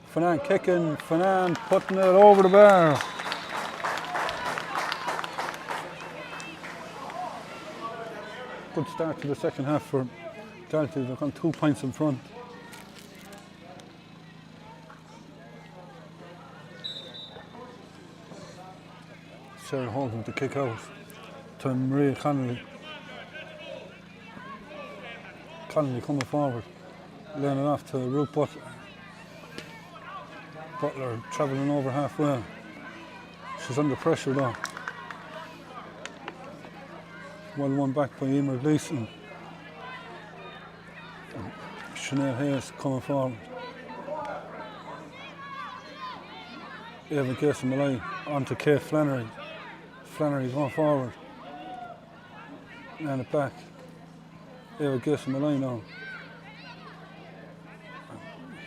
Fernand kicking. Fernand putting it over the bar. Good start to the second half for Galtee. They've gone 2 points in front. Sarah Hogan to kick out to Maria Connolly. Connolly coming forward, laying it off to Ruth Butler. Butler travelling over halfway. She's under pressure though. Well won back by Emer Gleeson. Sinead Hayes coming forward. Eva Gerson Malloy onto Kate Flannery. Flannery going forward. And it back. Eva Gerson Malloy now.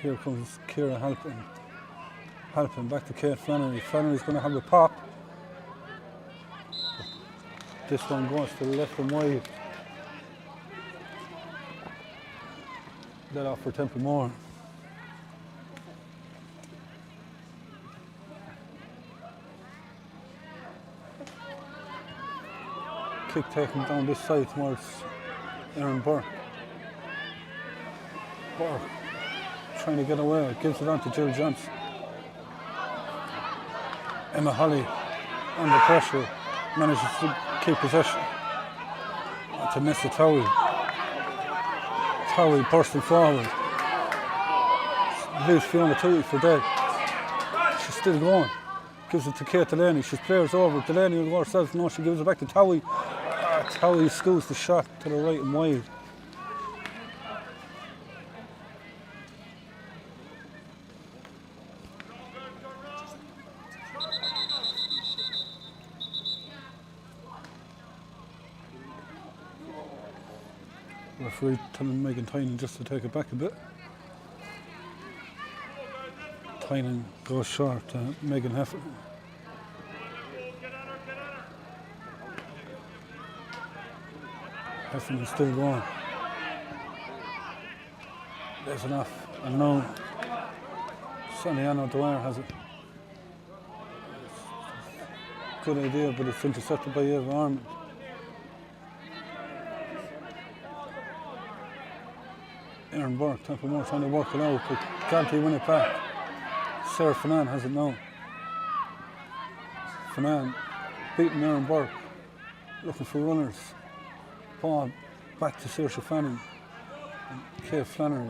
Here comes Ciara Halpin. Halpin back to Kate Flannery. Flannery's going to have a pop. This one goes to the left and wide. Let off for Templemore. Kick taken down this side towards Erin Burke. Burke trying to get away, gives it on to Jill Johnson. Emma Holly under pressure, manages to keep possession. To Nessa Towie. Towie bursting forward. Leaves Fiona Tootie for dead. She's still going. Gives it to Kate Delaney. She's players over. Delaney will go herself. No, she gives it back to Towie. Towie scoots the shot to the right and wide. Referee telling Megan Tynan just to take it back a bit. Tynan goes short to Megan Heffernan. Heffernan still going. There's enough. And now Saniano Dwyer has it. Good idea, but it's intercepted by Eva Armand. Aaron Burke, Templemore trying to work it out, but Galtee win it back. Sarah Fanan has it now. Fanan beating Aaron Burke, looking for runners. Ball back to Saoirse Fanning and Kate Flannery.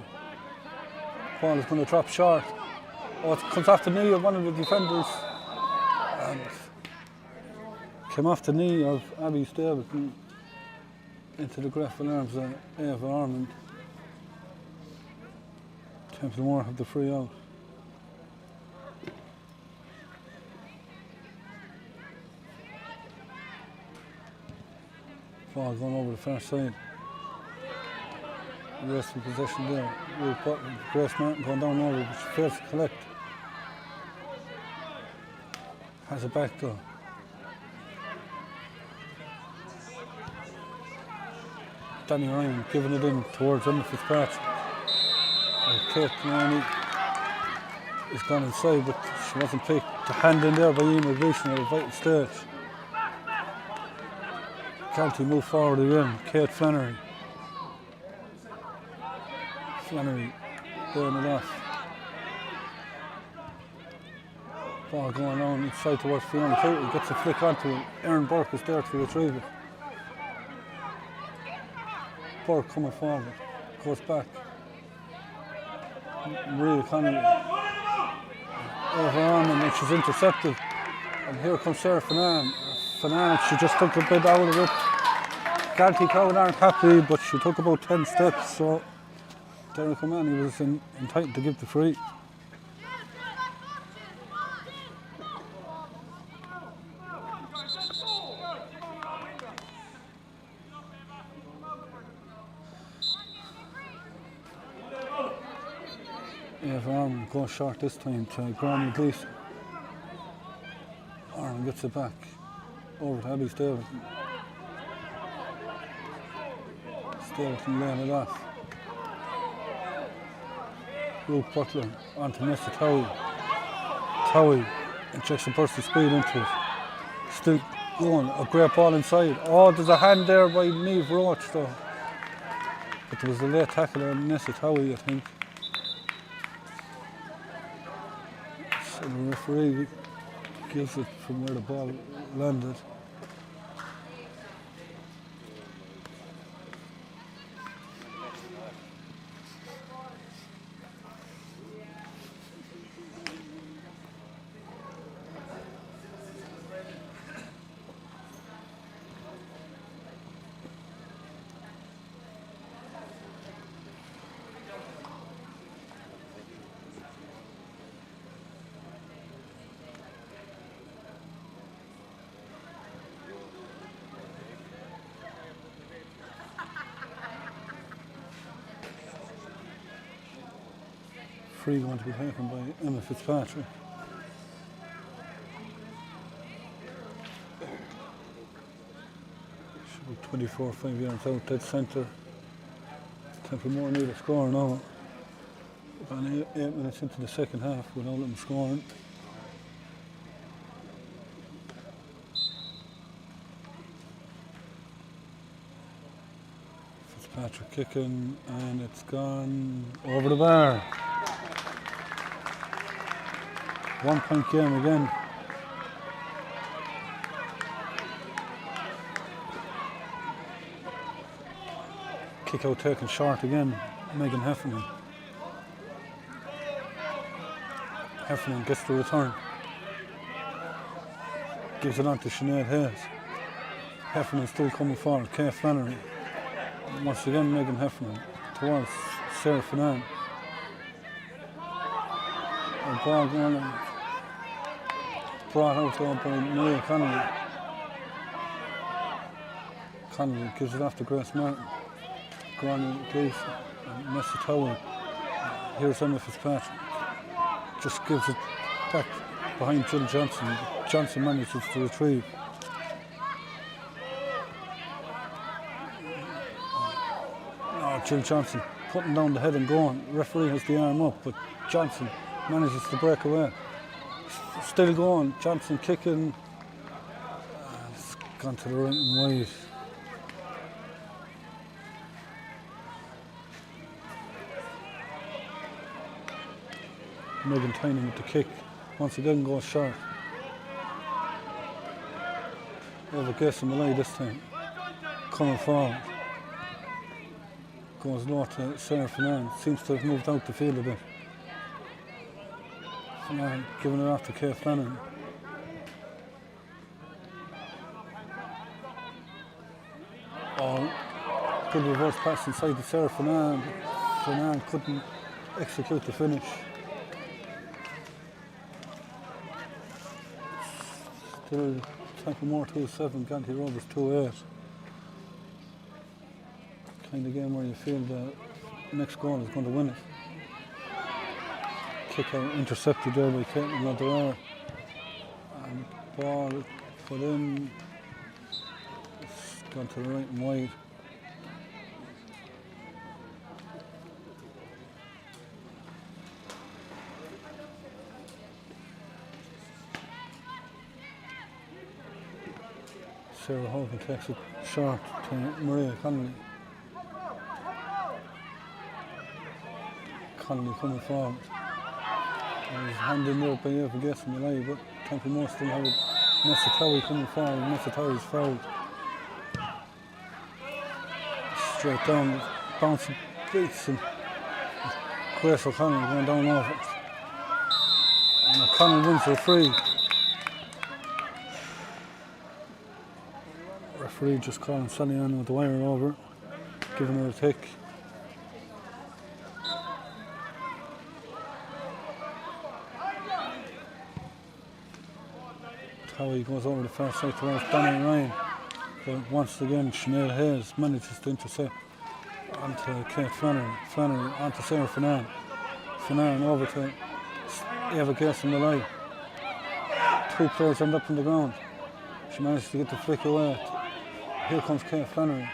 Ball is going to drop short. Oh, it comes off the knee of one of the defenders and came off the knee of Abby Stavelton into the grapple arms of Eva Armand. Templemore have the free out. Ball going over the far side. The rest of the possession there. Ruth Butler, Grace Martin going down over, but she fails to collect. Has it back though. Danny Ryan giving it in towards Emma Fitzpatrick. Kate Maloney is gone inside, but she wasn't picked. The hand in there by Emma Gleeson at a vital stage. Galtee move forward again. Kate Flannery. Flannery doing it off. Ball going on inside towards Fiona Clayton. Gets a flick onto it. Aaron Burke is there to retrieve it. Burke coming forward. Goes back. Maria Connolly. Over Armand and she's intercepted. And here comes Sarah Fanan. Fanan, she just took a bit out of it. Galtee crowd aren't happy, but she took about 10 steps, so Derek O'Mahony was entitled to give the free. Eva Armand goes short this time to Granny Gleeson. Armand gets it back over to Abby Stavelton. Stavelton laying it off. Ruth Butler onto Nessa Towie. Towie injects a burst of speed into it. Still going, a great ball inside. Oh, there's a hand there by Niamh Roach though. But there was a late tackle on Nessa Towie, I think. So the referee gives it from where the ball landed. Free going to be taken by Emma Fitzpatrick. Should be 24, 5 yards out, dead centre. Templemore need a score now. About 8 minutes into the second half without them scoring. Fitzpatrick kicking and it's gone over the bar. 1 point game again. Kick out taken short again, Megan Heffernan. Heffernan gets the return. Gives it on to Sinead Hayes. Heffernan still coming forward, Kay Flannery. Once again Megan Heffernan towards Sarah Fanan. A ball going on. Brought out there by Maria Connolly. Connolly gives it off to Grace Martin. Granny Gleeson and Messi Towie. Here's Emma Fitzpatrick. Just gives it back behind Jill Johnson. Johnson manages to retrieve. Oh, Jill Johnson putting down the head and going. Referee has the arm up, but Johnson manages to break away. Still going. Johnson kicking. It's gone to the right and wide. Megan Tynan with the kick. Once again goes short. Over Gacy Malay this time. Coming forward. Goes low to Sarah Fernand. Seems to have moved out the field a bit. Fernand giving it off to Kay Flanagan. Oh, good reverse pass inside to Sarah Fernand. Fernand couldn't execute the finish. Still Templemore 2-7, Galtee Rovers 2-8. Kind of game where you feel the next goal is going to win it. Kick out intercepted there by Caitlin Laderar. And ball put in. It's gone to the right and wide. Sarah Hogan takes it short to Maria Connolly. Connolly coming forward. He's handed there by Eva Gacy Malay, but Templemore still have it. Messi Towie coming forward. Messi Towie's fouled. Straight down, bouncing beats and Grace O'Connell going down over it. And O'Connell wins her free. Referee just calling Saliano with the wire over, giving her a tick. Towie goes over the far side towards Danny Ryan, but once again Sinead Hayes manages to intercept onto Kate Flannery. Flannery onto Sarah Fernand. Fernand over to Eva Gacy Malay. Two players end up on the ground. She managed to get the flick away. Here comes Kate Flannery.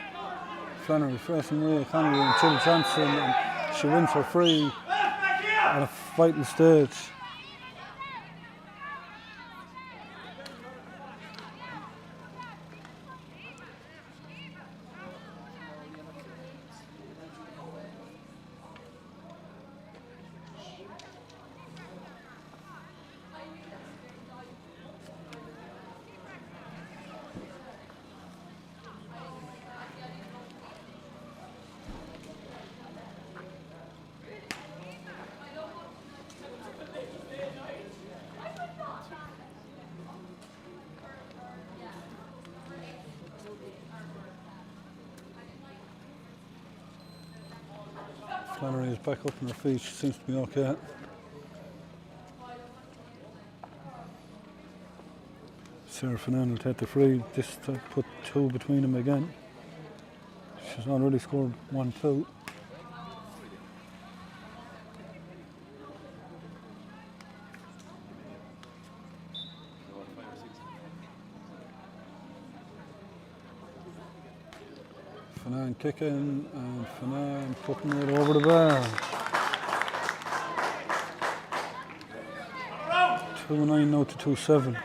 Flannery facing Maria Connolly and Jill Johnson, and she wins her free at a vital stage. Flannery is back up on her feet, she seems to be okay. Sarah Fernand will take the free, this to put two between them again. She's already scored 1-2. Fernand kicking and Fernand putting it over the bar. 2-9 now to 2-7.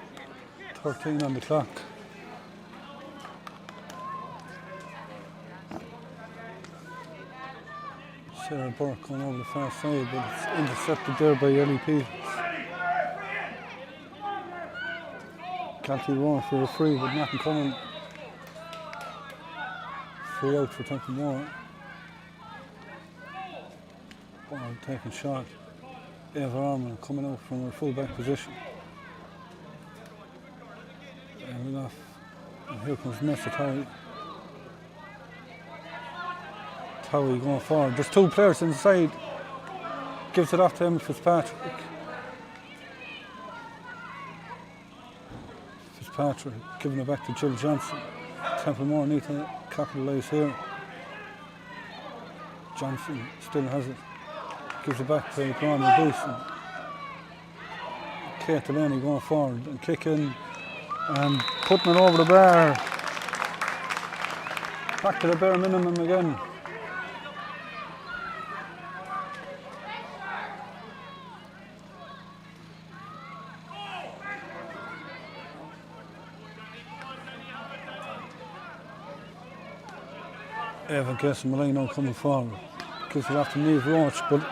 13 on the clock. Sarah Burke going over the far side, but it's intercepted there by Ellie Peters. Galtee Rovers for a free, but nothing coming. Free out for Templemore. Ball taken shot. Eva Arman coming out from her full-back position. And off. And here comes Messi Towie. Towie going forward. There's two players inside. Gives it off to Emma Fitzpatrick. Fitzpatrick giving it back to Jill Johnson. Templemore need to capitalise here. Johnson still has it. Gives it back to Graham Gleeson. Kate Delaney going forward and kicking and putting it over the bar. Back to the bare minimum again. Evan Molino coming forward. Gives it off to Niamh Roach, but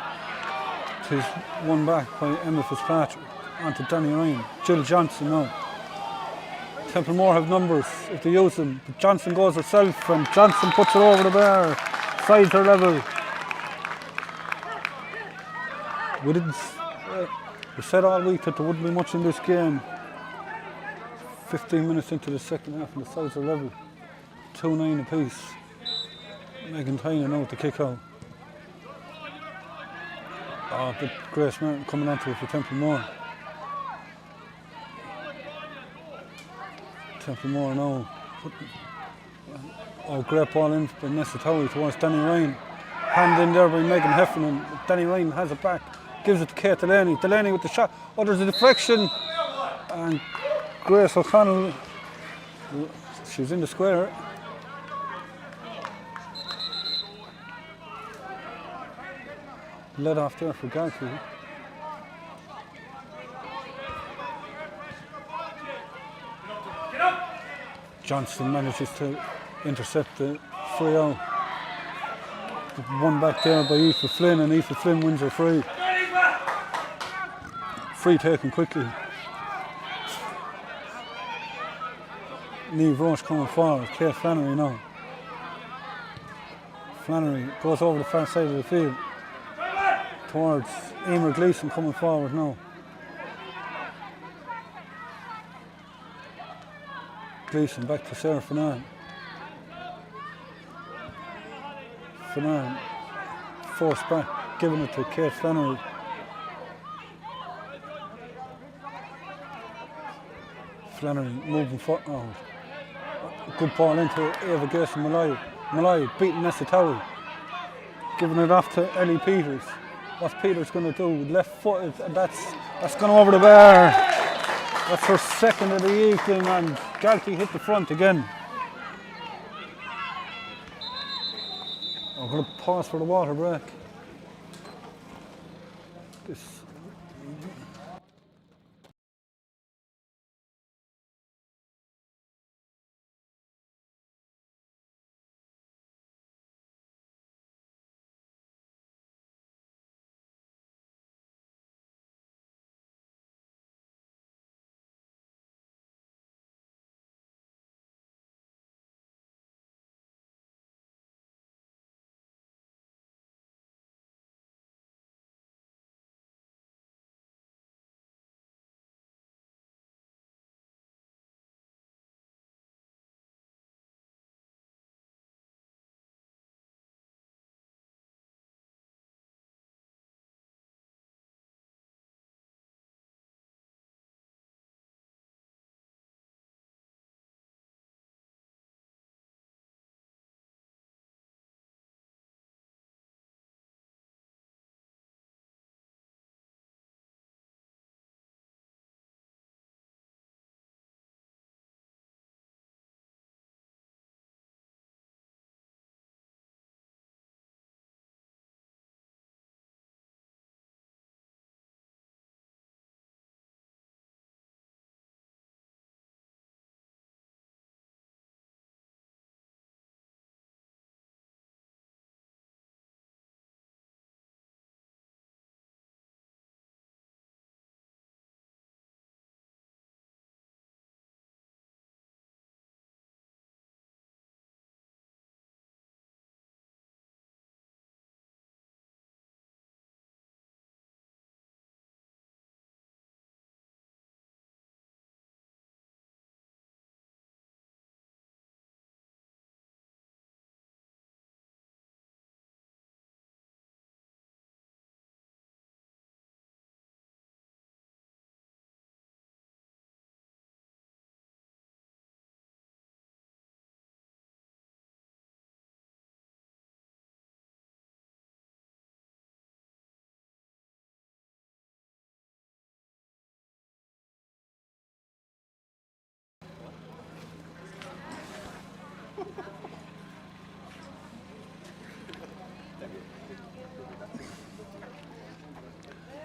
it is won back by Emma Fitzpatrick onto Danny Ryan. Jill Johnson now. Templemore have numbers if they use them, but Johnson goes herself and Johnson puts it over the bar. Sides are level. We didn't. We said all week that there wouldn't be much in this game. 15 minutes into the second half and the sides are level. 2-9 apiece. Megan Tynan now with the kick out. Oh, but Grace Martin coming onto it for Templemore. Templemore now. Oh, great ball in by Nessa Towie towards Danny Ryan. Hand in there by Megan Heffernan. Danny Ryan has it back. Gives it to Kate Delaney. Delaney with the shot. Oh, there's a deflection. And Grace O'Connell, she's in the square. Led off there for Galtee. Johnson manages to intercept the free out. One back there by Aoife Flynn, and Aoife Flynn wins her free. Free taken quickly. Niamh Roach coming forward. Kate Flannery now. Flannery goes over the far side of the field towards Emer Gleeson coming forward now. Gleeson back to Sarah Finnan. Finnan forced back, giving it to Kate Flannery. Flannery moving forward. Oh, good ball into Eva Gerson Malloy. Malloy beating Nessa Towie. Giving it off to Ellie Peters. What's Peters going to do? Left footed, and that's gone over the bar. That's her second of the evening, and Galtee hit the front again. I'm going to pause for the water break. This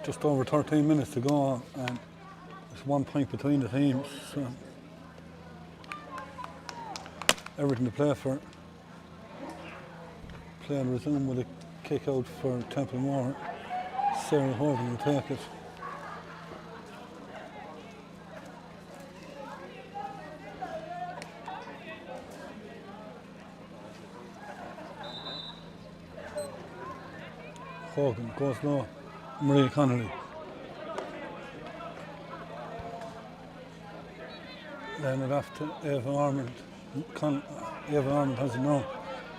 just over 13 minutes to go, and there's 1 point between the teams. So everything to play for. Play and resume with a kick out for Templemore. Sarah Hogan will take it. Hogan goes low. Maria Connolly. Then it off to Eva Armand. Eva Armand has it now.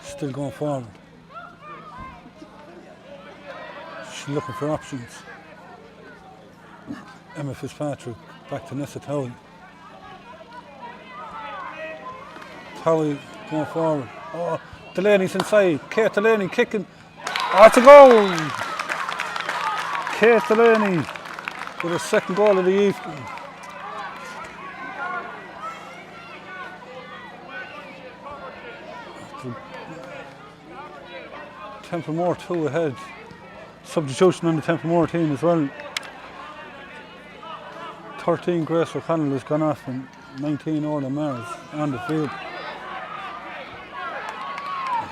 Still going forward. She's looking for options. Emma Fitzpatrick back to Nessa Towie. Towie going forward. Oh, Delaney's inside. Kate Delaney kicking. Oh, it's a goal! Kate Delaney with her second goal of the evening. Templemore 2 ahead. Substitution on the Templemore team as well. 13 Grace O'Connell has gone off and 19 Orla Mars on the field.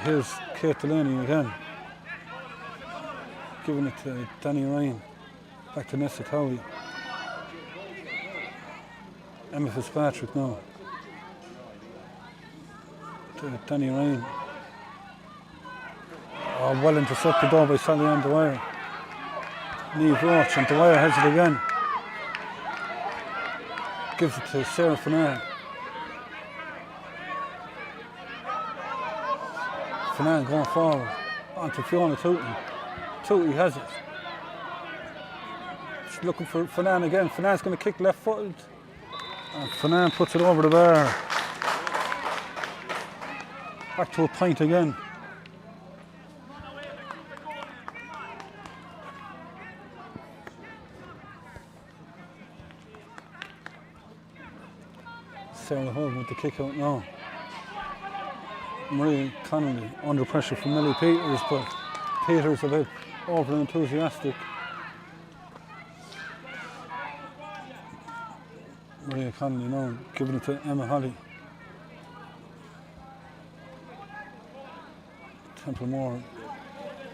Here's Kate Delaney again. Giving it to Danny Ryan. Back to Nessa Towie. Emma Fitzpatrick now. To Danny Ryan. Oh, well intercepted though by Sally-Ann Dwyer. Niamh Roach, and Dwyer has it again. Gives it to Sarah Finan. Finan going forward. On to Fiona Tootley. Tootley has it. She's looking for Finan again. Finan's going to kick left footed. And Finan puts it over the bar. Back to a point again. Sarah Hogan with the kick out now. Marie Connolly under pressure from Millie Peters, but Peters a bit over enthusiastic. Maria Connolly now giving it to Emma Holly. Templemore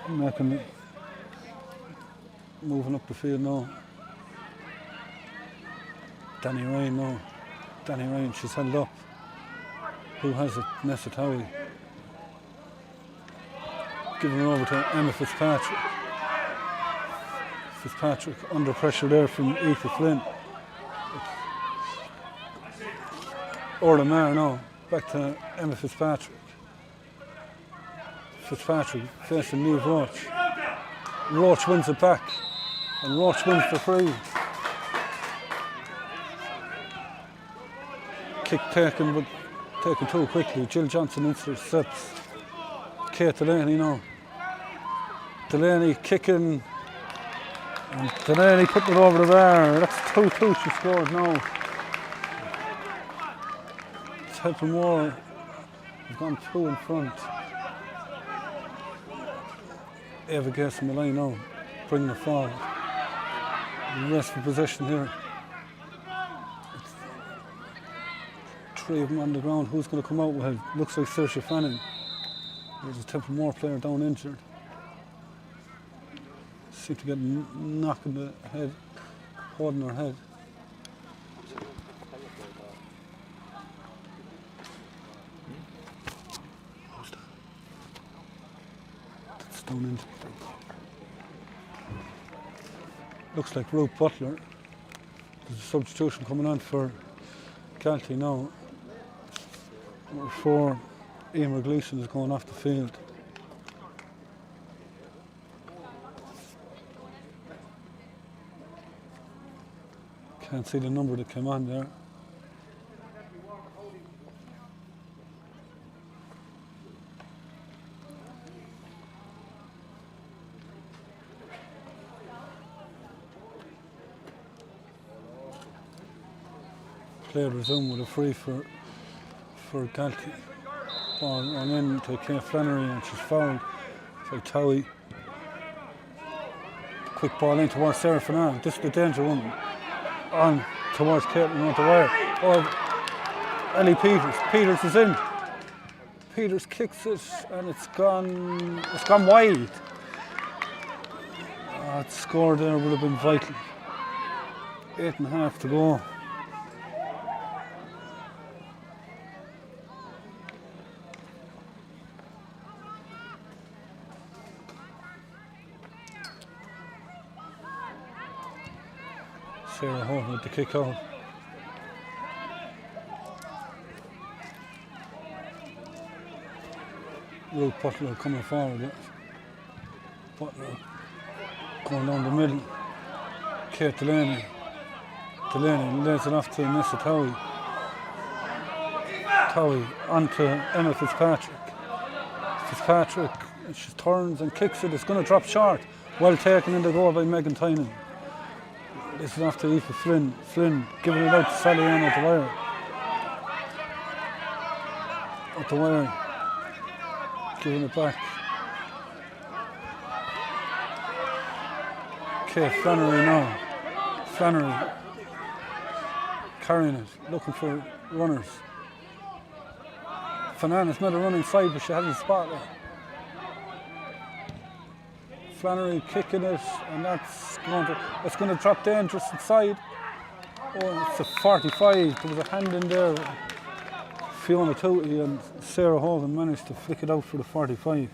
making it, moving up the field now. Danny Ryan now. Danny Ryan, she's held up. Who has it? Nessa Towie. Giving it over to Emma Fitzpatrick. Fitzpatrick under pressure there from Aoife Flynn. Orla Maher now. Back to Emma Fitzpatrick. Fitzpatrick facing Niamh Roach. Roach wins it back. And Roach wins the free. Kick taken, but taken too quickly. Jill Johnson intercepts. Kate Delaney now. Delaney kicking. And Delaney putting it over the bar. That's 2-2 she scored now. Templemore have gone 2 in front. Eva Gates in the line now, bringing it forward. The rest of possession here. 3 of them on the ground. Who's going to come out with it? Looks like Saoirse Fanning. There's a Templemore player down injured. Seemed to get knocked in the head, holding her head. That's down injured. Looks like Ruth Butler. There's a substitution coming on for Galtee now. Number 4, Emer Gleeson is going off the field. Can't see the number that came on there. Play resume with a free for Galtee. Ball on in to Kate Flannery and she's fouled by Towie. Quick ball in towards Sarah Fernand. This is the danger one. On towards Caitlin on the wire. Oh, Ellie Peters. Peters is in. Peters kicks it and it's gone wide. That score there would have been vital. 8.5 to go. Sarah Hogan with the kick out. Ruth Butler coming forward. Yeah. Butler going down the middle. Kate Delaney. Delaney lays it off to Nessa Towie. Towie onto Emma Fitzpatrick. Fitzpatrick, she turns and kicks it. It's going to drop short. Well taken in the goal by Megan Tynan. This is off to Aoife Flynn. Flynn giving it out to Sally Ann at the wire. At the wire. Giving it back. Kate Flannery now. Flannery carrying it, looking for runners. Fernandez made a run inside, but she hasn't spotted her. Flannery kicking it, and it's going to drop dangerous inside. Oh, it's a 45. There was a hand in there. Fiona Tootie and Sarah Hogan managed to flick it out for the 45.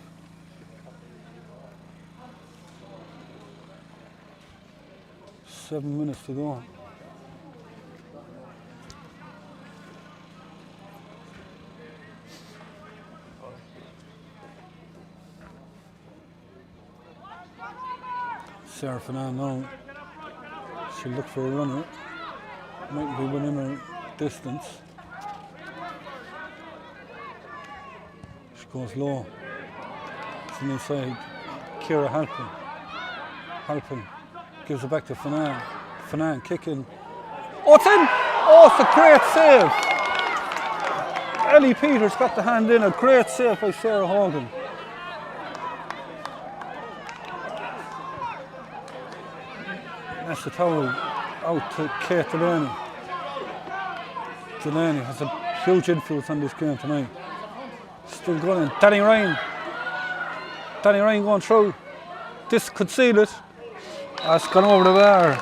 Seven minutes to go. Sarah Fernand now, she'll look for a runner. Might be within her distance. She goes low. It's an inside. Ciara Halpin. Halpin gives it back to Fernand. Fernand kicking. Oh, it's in! Oh, it's a great save! Ellie Peters got the hand in. A great save by Sarah Hogan. Nessa Towie out to Kate Delaney. Delaney has a huge influence on this game tonight. Still going. Danny Ryan. Danny Ryan going through. This could seal it. It's gone over the bar.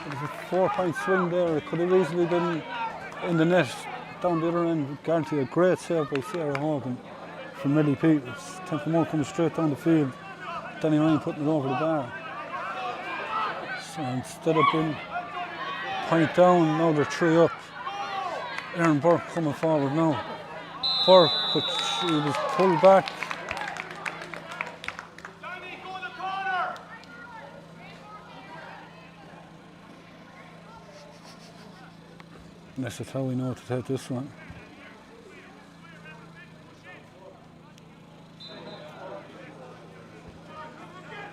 There's a 4-point swing there. It could have easily been in the net down the other end. Guarantee a great save by Sarah Hogan from Millie Peters. Templemore coming straight down the field. Danny Ryan putting it over the bar. So instead of being point down, now they're 3 up. Erin Burke coming forward now. Burke, but she was pulled back. That's how we know to take this one.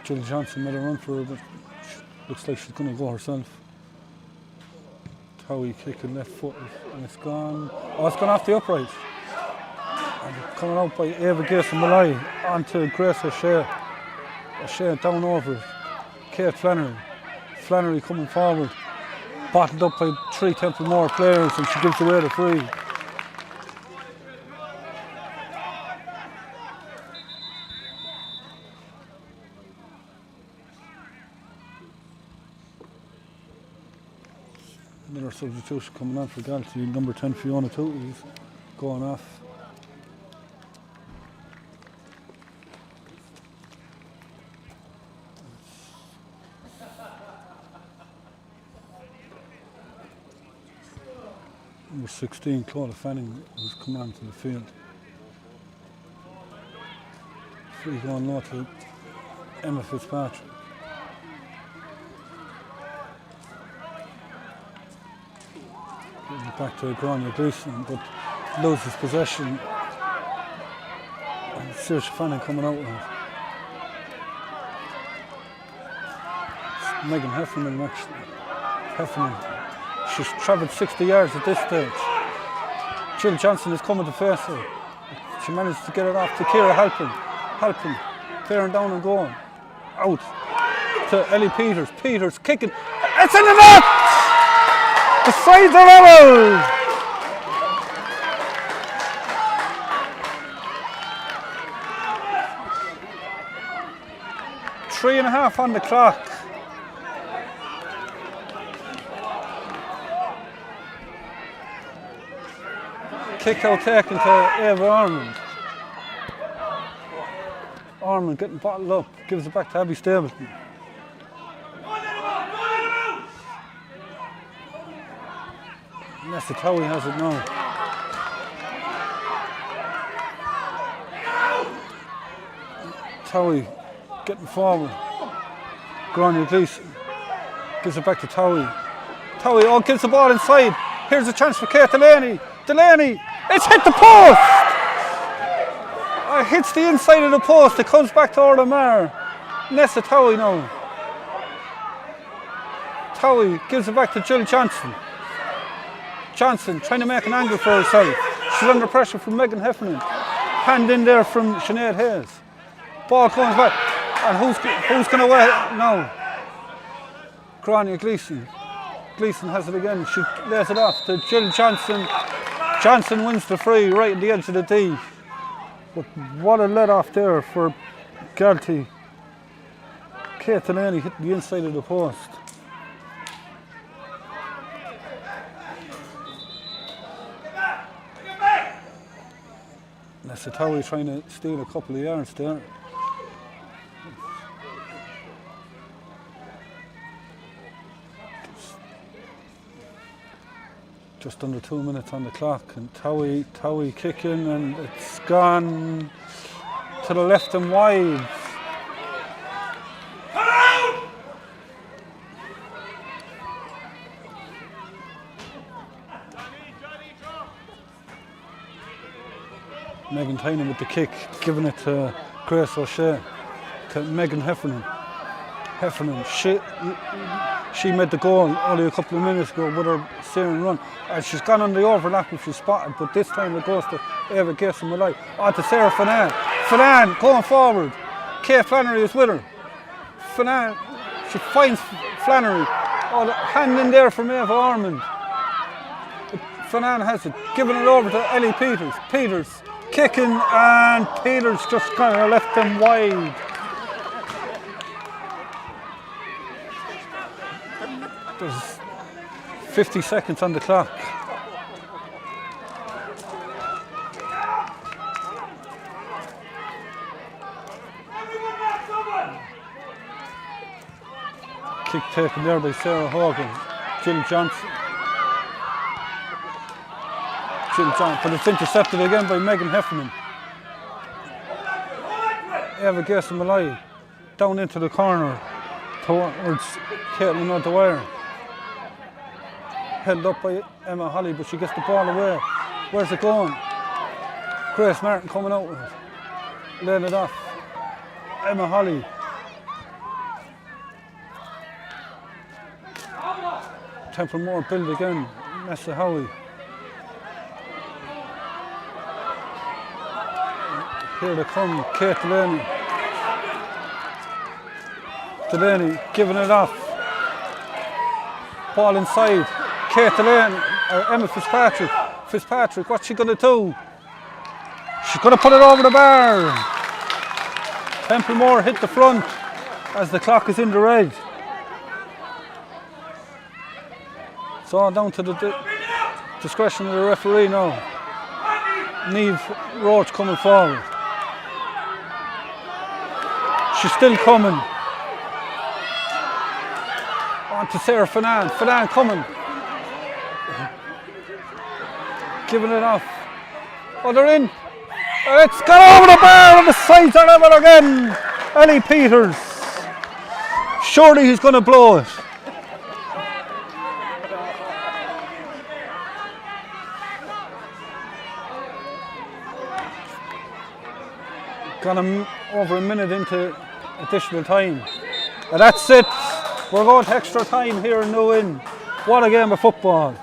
Jill Johnson made a run for her, but looks like she's going to go herself. Towie kicking left foot, and it's gone. Oh, it's gone off the upright. And coming out by Ava Gason Malloy onto Grace O'Shea. O'Shea down over it. Kate Flannery. Flannery coming forward. Bottled up by 3 Templemore players, and she gives away the free. Another substitution coming on for Galtee. Number 10 Fiona Tootie is going off. Number 16 Claudia Fanning has come onto the field. Free going low to Emma Fitzpatrick. Back to Grania Gleeson, but loses possession. And Saoirse Fanning coming out with it. It's Megan Heffernan actually. Heffernan. She's travelled 60 yards at this stage. Jill Johnson is coming to face her. She managed to get it off to Ciara Halpin. Halpin clearing down and going. Out to Ellie Peters. Peters kicking. It's in the net! The sides are level! Three and a half on the clock. Kick out taken to Ava Armand. Armand getting bottled up, gives it back to Abby Stapleton. Nessa Towie has it now. Towie getting forward. Grania Gleeson gives it back to Towie. Towie gives the ball inside. Here's a chance for Kate Delaney. Delaney, it's hit the post! It hits the inside of the post. It comes back to Orla Maher. Nessa Towie now. Towie gives it back to Jill Johnson. Johnson trying to make an angle for herself. She's under pressure from Megan Heffernan. Hand in there from Sinead Hayes. Ball comes back. And who's going to wait now? Grania Gleeson. Gleeson has it again. She lays it off to Jill Johnson. Johnson wins the free right at the edge of the D. But what a let off there for Galtee. Kate Delaney hit the inside of the post. Nessa Towie trying to steal a couple of yards there. Just under 2 minutes on the clock, and Towie kicking, and it's gone to the left and wide. Megan Tynan with the kick, giving it to Grace O'Shea, to Megan Heffernan. Heffernan, she made the goal only a couple of minutes ago with her steering run. And she's gone on the overlap if she's spotted, but this time it goes to Ava Gayson-Malloy. On to Sarah Finan. Finan going forward. Kay Flannery is with her. Finan, she finds Flannery. Oh, the hand in there from Ava Armand. Finan has it, giving it over to Ellie Peters. Peters kicking, and Peters just kind of left them wide. There's 50 seconds on the clock. Kick taken there by Sarah Hogan. Jill Johnson. But it's intercepted again by Megan Heffernan. Ava Gayson-Malloy down into the corner towards Caitlin O'Dwyer. Held up by Emma Holly, but she gets the ball away. Where's it going? Grace Martin coming out with it. Laying it off. Emma Holly. Templemore build again. Nessa Howie. Here they come, Kate Delaney. Delaney giving it off. Ball inside. Kate Delaney, Emma Fitzpatrick. Fitzpatrick, what's she going to do? She's going to put it over the bar. Templemore hit the front as the clock is in the red. It's all down to the discretion of the referee now. Niamh Roach coming forward. She's still coming. On to Sarah Finan. Finan coming. Giving it off. Oh, they're in. It's gone over the bar and the sides are level again. Ellie Peters. Surely he's going to blow it. Gone over a minute into additional time. And that's it. We're going to extra time here in New Inn. What a game of football.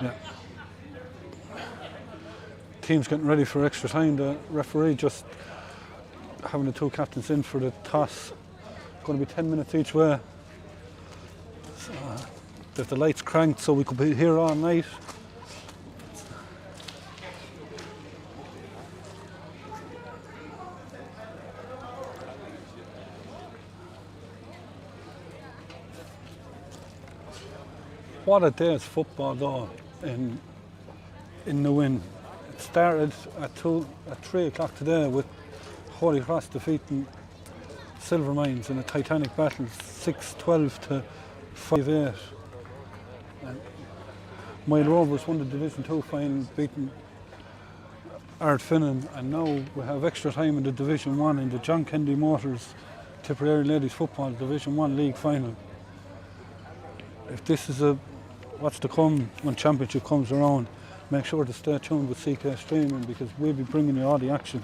Yeah. Team's getting ready for extra time. The referee just having the two captains in for the toss. Going to be 10 minutes each way. So, they've the lights cranked so we could be here all night. What a day's football though in the win. It started at 3 o'clock today with Holy Cross defeating Silvermines in a titanic battle, 6-12 to 5-8. And U21 Rovers won the Division 2 final, beating Ardfinnan, and now we have extra time in the Division 1 in the John Kennedy Motors Tipperary Ladies Football Division 1 League final. If this is what's to come when championship comes around, make sure to stay tuned with CK Streaming because we'll be bringing you all the action.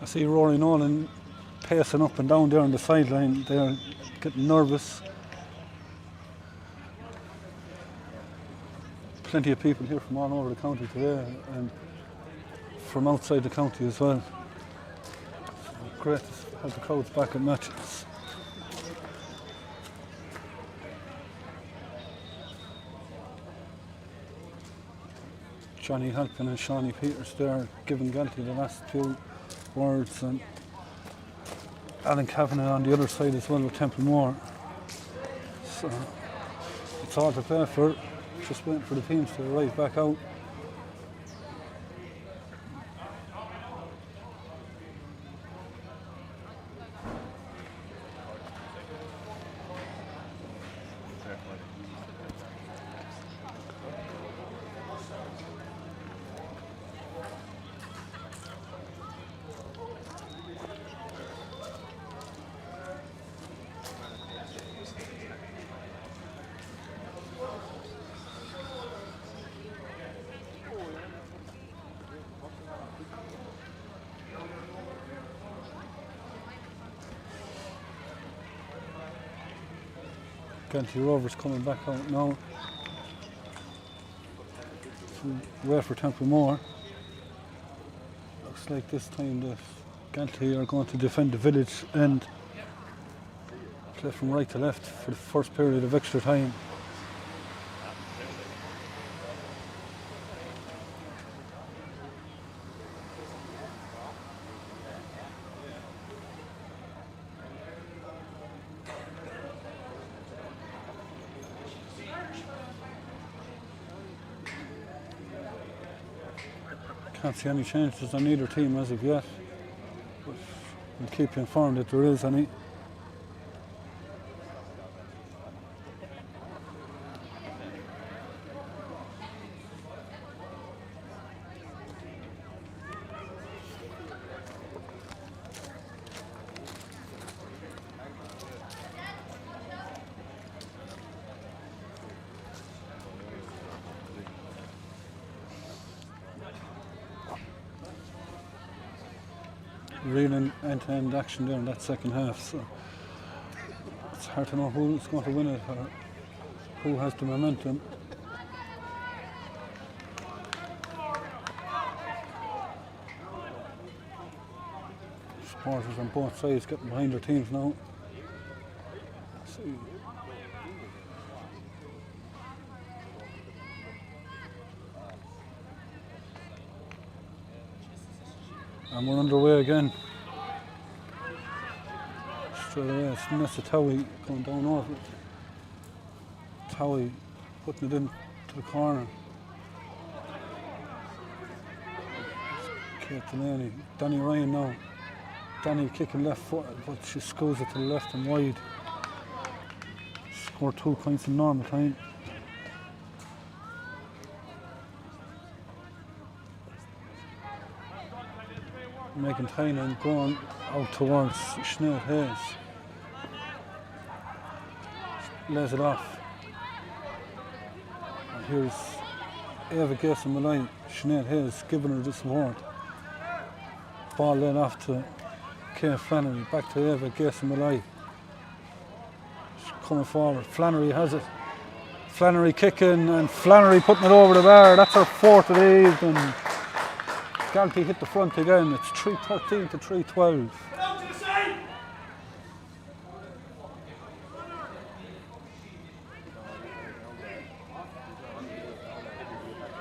I see Rory Nolan pacing up and down there on the sideline. They're getting nervous. Plenty of people here from all over the county today and from outside the county as well. Great to have the crowds back at matches. Johnny Halpin and Shawnee Peters there giving Galtee the last few words, and Alan Kavanagh on the other side as well with Templemore. So it's all to play for, just waiting for the teams to arrive back out. Galtee Rovers coming back out now. Wait for Templemore. Looks like this time that Galtee are going to defend the village and play from right to left for the first period of extra time. Can't see any changes on either team as of yet, but we'll keep you informed if there is any. Real end-to-end action there in that second half, so it's hard to know who's going to win it or who has the momentum. Supporters on both sides getting behind their teams now. Let's see. And we're underway again. Straight away, it's Nessa Towie going down over it. Towie putting it into the corner. Kate Delaney, Danny Ryan now. Danny kicking left foot, but she scores it to the left and wide. Scored 2 points in normal time. Megan Tynan going out towards Sinead Hayes. Lays it off. And here's Eva Gason Malloy, Sinead Hayes giving her the support. Ball then off to Kate Flannery, back to Eva Gayson-Malloy. She's coming forward, Flannery has it. Flannery kicking and Flannery putting it over the bar. That's her 4th of the evening. Galtee hit the front again. It's 3:13 to 3:12.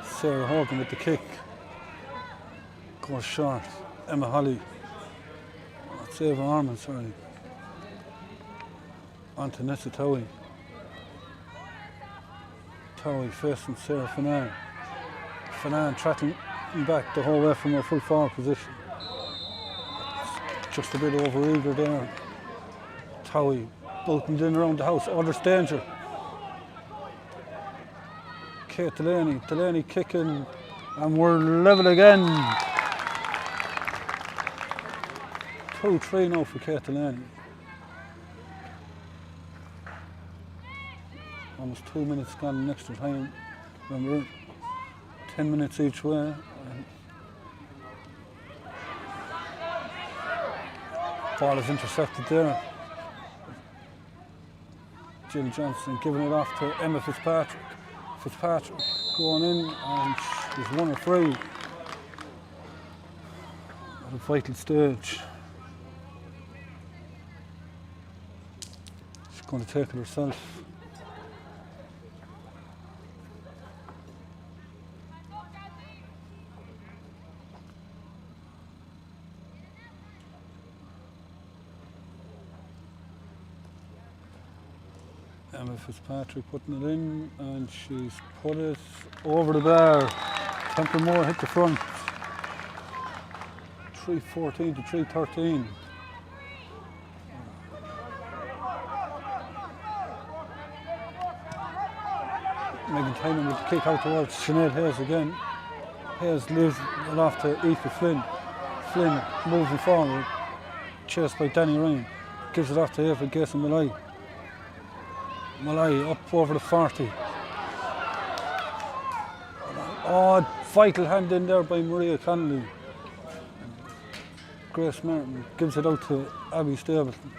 Sarah Hogan with the kick. Goes short. Emma Holly. That's Eva Arman, sorry. On to Nessa Towie. Towie facing Sarah Finan. Finan tracking back the whole way from her full forward position. Just a bit over eager there. Towie booting in around the house. Oh, there's danger. Kate Delaney kicking, and we're level again. 2-3 now for Kate Delaney. Almost 2 minutes gone in extra time. Remember, 10 minutes each way. Ball is intercepted there. Jill Johnson giving it off to Emma Fitzpatrick. Fitzpatrick going in and she's 1 or 3 at a vital stage. She's going to take it herself. Emma Fitzpatrick putting it in and she's put it over the bar. Templemore hit the front. 3:14 to 3:13. Megan Tynan with the kick out towards Sinead Hayes again. Hayes leaves it off to Aoife Flynn. Flynn moving forward, chased by Danny Ryan. Gives it off to Eva Gayson-Malloy. Malloy up over the 40. Oh, vital hand in there by Maria Connolly. Grace Martin gives it out to Abby Stapleton.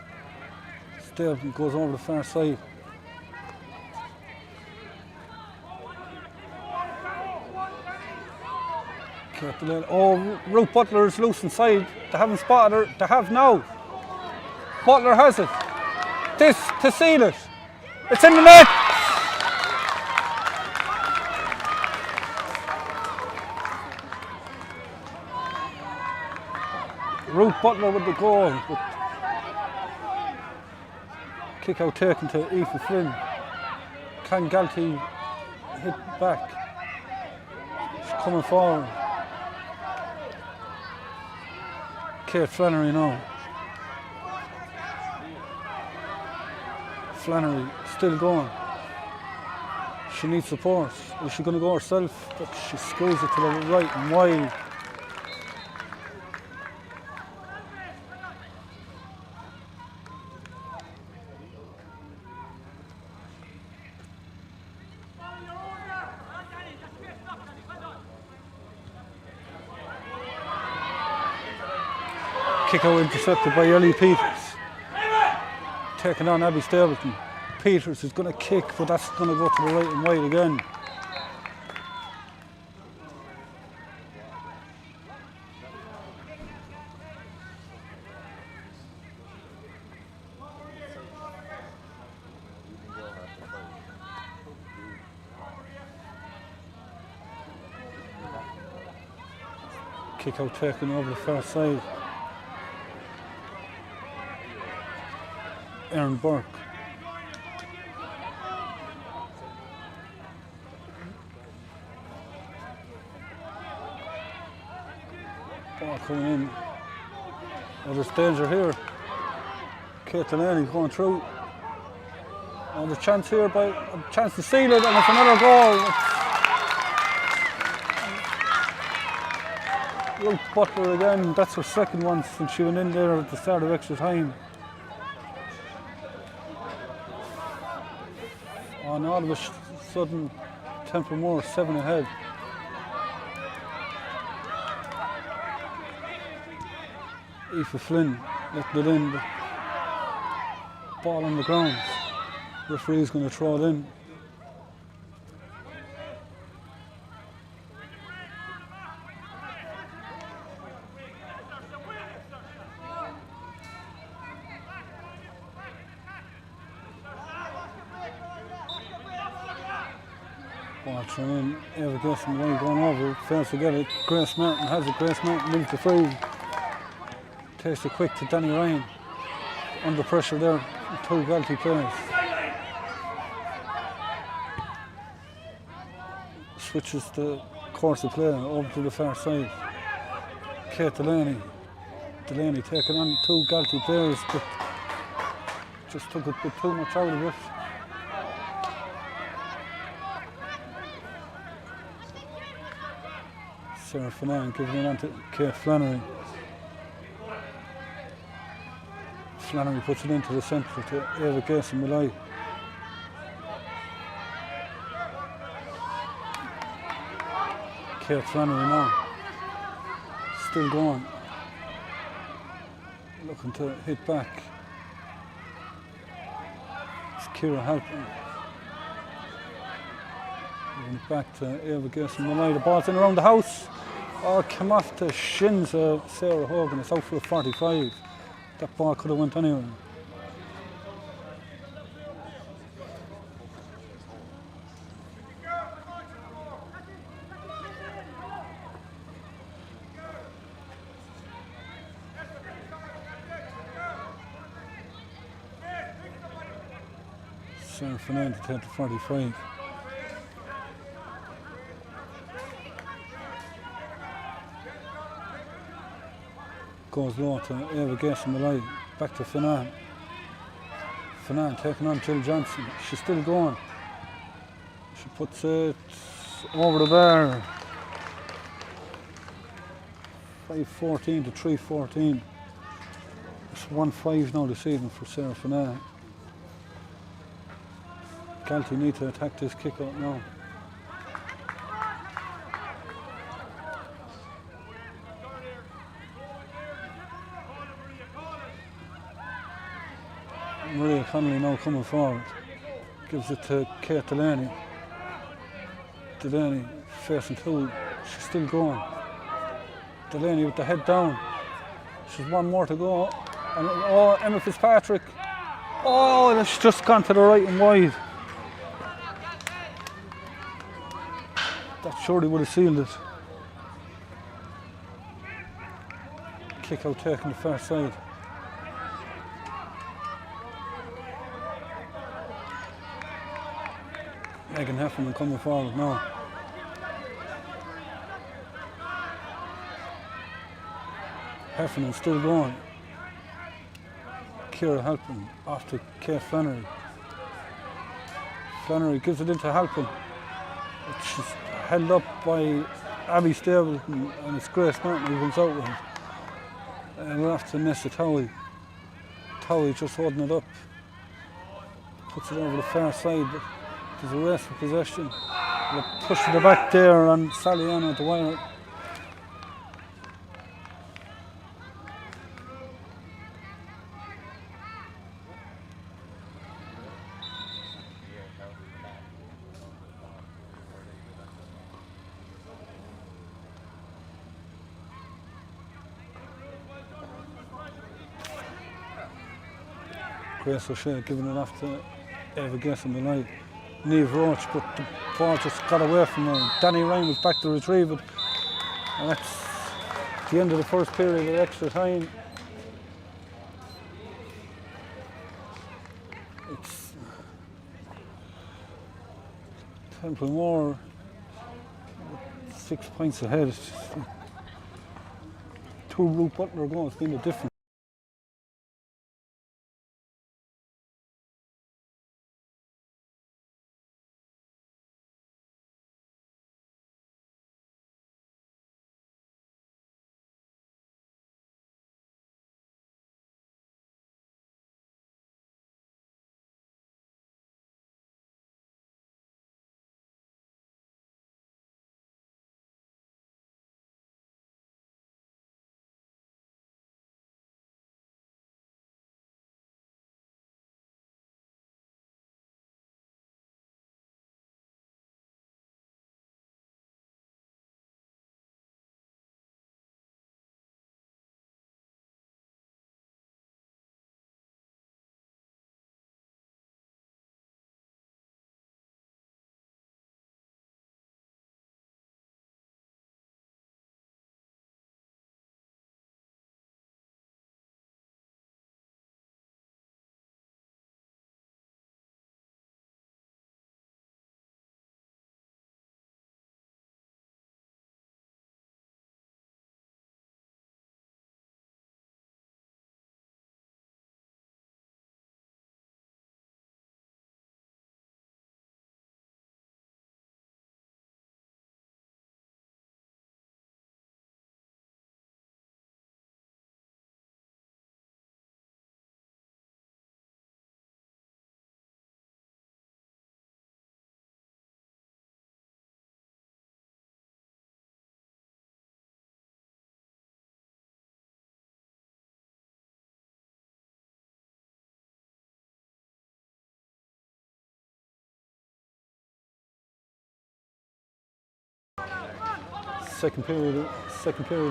Stapleton goes over the far side. Oh, Ruth Butler is loose inside. They haven't spotted her. They have now. Butler has it. This to seal it. It's in the net! Ruth Butler with the goal. Kick out taken to Aoife Flynn. Can Galtee hit back? She's coming forward. Kate Flannery now. Flannery still going. She needs support. Is she going to go herself? But she screws it to the right and wide. Kick out intercepted by Ellie Peters. Taking on Abby Stapleton. Peters is going to kick, but that's going to go to the right and wide again. Kick out taken over the far side. Erin Burke. Ball coming in. Oh, there's danger here. Kate Delaney going through. Oh, there's a chance here, by a chance to seal it, and it's another goal. Ruth Butler again. That's her second one since she went in there at the start of extra time. And all of a sudden, Templemore 7 ahead. Aoife Flynn letting it in, but ball on the ground. Referee's going to throw it in. Ball thrown in, Eva Gilson line going over, fails to get it. Grace Martin has it, Grace Martin moves the free. Takes it quick to Danny Ryan. Under pressure there, two Galtee players. Switches the course of play over to the far side. Kate Delaney. Delaney taking on two Galtee players, but just took a bit too much out of it. Sarah Finnan giving it on to Kate Flannery. Flannery puts it into the centre to Eva Gayson Malloy. Kate Flannery now. Still going. Looking to hit back. It's Ciara Halpin. Giving it back to Eva Gayson Malloy. The ball's in around the house. Oh, came off the shins of Sarah Hogan. It's out for a 45. That ball could have went anywhere. Sarah Fernandez to take the 45. Goes low to Eva Gayson Malloy, back to Finnan. Finnan taking on Jill Johnson. She's still going. She puts it over the bar. 5-14 to 3-14. It's 1-5 now this evening for Sarah Finnan. Galtee need to attack this kick out now. Maria Connolly now coming forward. Gives it to Kate Delaney. Delaney facing two. She's still going. Delaney with the head down. She's one more to go. And oh, Emma Fitzpatrick. Oh, that's just gone to the right and wide. That surely would have sealed it. Kick out taking the far side. Megan Heffernan coming forward now. Heffernan still going. Ciara Halpin off to Kate Flannery. Flannery gives it into Halpin. She's held up by Abby Stapleton and it's Grace Martin who comes out with it. And we're off to Nessa Towie. Towie just holding it up. Puts it over the far side. But there's a race for possession. They're pushing it back there and Sally Ann at the wire. Grace O'Shea giving it off to Eva Gayson Malloy. Niamh Roach, but the ball just got away from her. Danny Ryan was back to retrieve it. And that's the end of the first period of extra time. It's Templemore 6 points ahead. Two Ruth Butler goals being the difference. Second period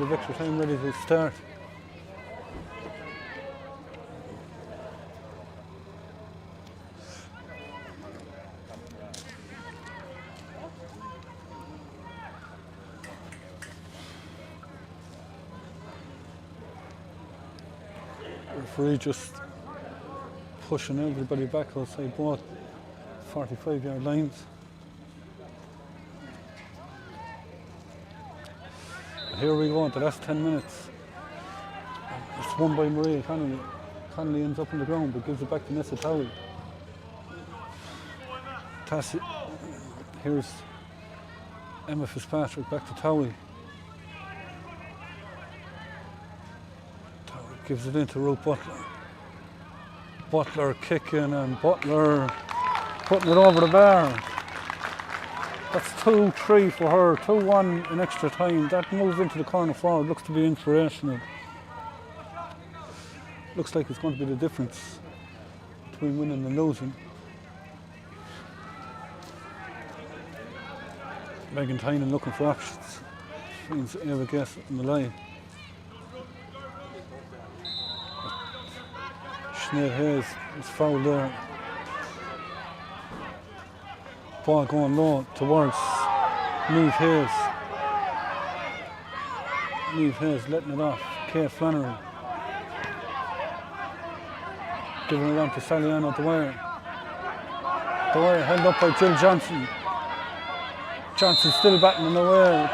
of extra time ready to start. Referee just pushing everybody back outside both 45-yard lines. Here we go, the last 10 minutes. It's won by Maria Connolly. Connolly ends up on the ground but gives it back to Nessa Towie. Here's Emma Fitzpatrick back to Towie. Towie gives it into Ruth Butler. Butler kicking and Butler putting it over the bar. That's 2-3 for her, 2-1 in extra time. That move into the corner forward looks to be inspirational. Looks like it's going to be the difference between winning and losing. Megan Tynan looking for options. Finds Eva Guess on the line. Sinead Hayes is fouled there. Ball going low towards Niamh Hayes. Niamh Hayes letting it off. Kate Flannery. Giving it on to Sally-Ann Dwyer. Dwyer held up by Jill Johnson. Johnson still batting in the way.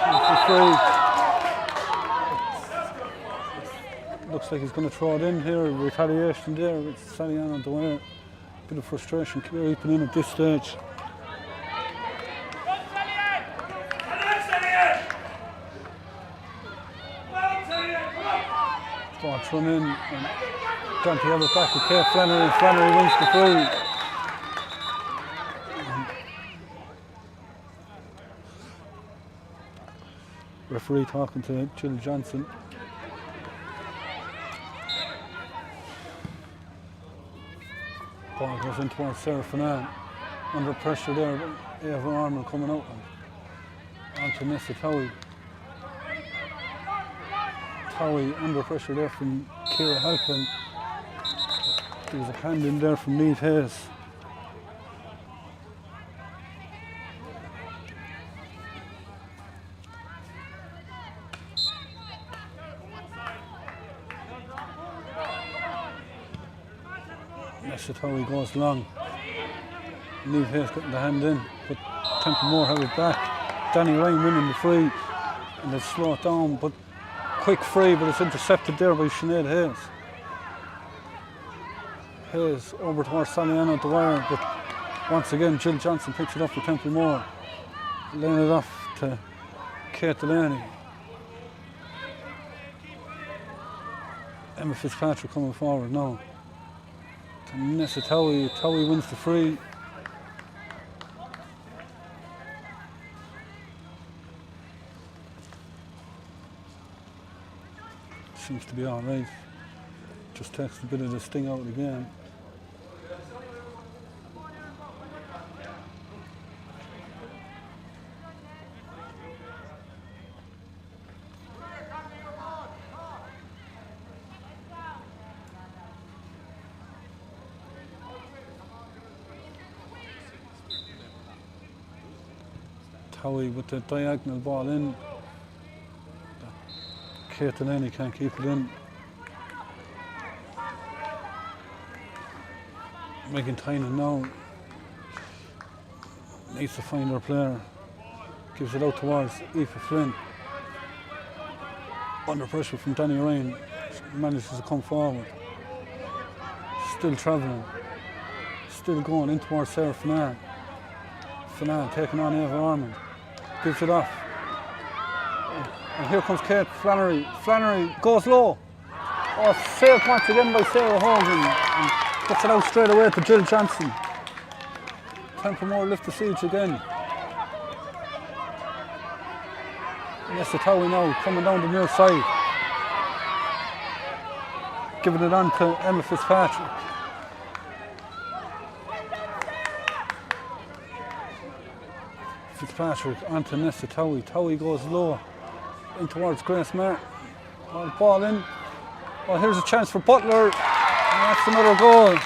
Looks like he's going to throw it in here. Retaliation there with Sally-Ann Dwyer. Bit of frustration creeping in at this stage. Ball thrown in and Galtee have it back to Kate Flannery. Flannery wins the free. Referee talking to Jill Johnson. Ball goes in towards Sarah Finan. Under pressure there, Eva Armour coming out onto Nessa Towie. Towie under pressure there from Ciara Halpin. There was a hand in there from Niamh Hayes. Nessa Towie goes long. Niamh Hayes getting the hand in, but Templemore have it back. Danny Ryan winning the free, and they slow it down, but quick free, but it's intercepted there by Sinead Hayes. Hayes over towards Sally-Ann Dwyer, but once again Jill Johnson picks it up for Templemore. Laying it off to Kate Delaney. Emma Fitzpatrick coming forward now. To Nessa Towie. Towie wins the free. Seems to be all right. Just takes a bit of the sting out of the game. Towie with the diagonal ball in. Kate Delaney can't keep it in. Megan Tynan now needs to find her player. Gives it out towards Aoife Flynn. Under pressure from Danny Ryan. Manages to come forward. Still travelling. Still going in towards Sarah Finan. Finan taking on Eva Armand. Gives it off. And here comes Kate Flannery. Flannery goes low. Oh, saved once again by Sarah Hogan. And gets it out straight away to Jill Johnson. Templemore lift the siege again. Nessa Towie now coming down the near side. Giving it on to Emma Fitzpatrick. Fitzpatrick onto Nessa Towie. Towie goes low. in towards Grace Martin. Ball in. Oh, here's a chance for Butler. And that's another goal.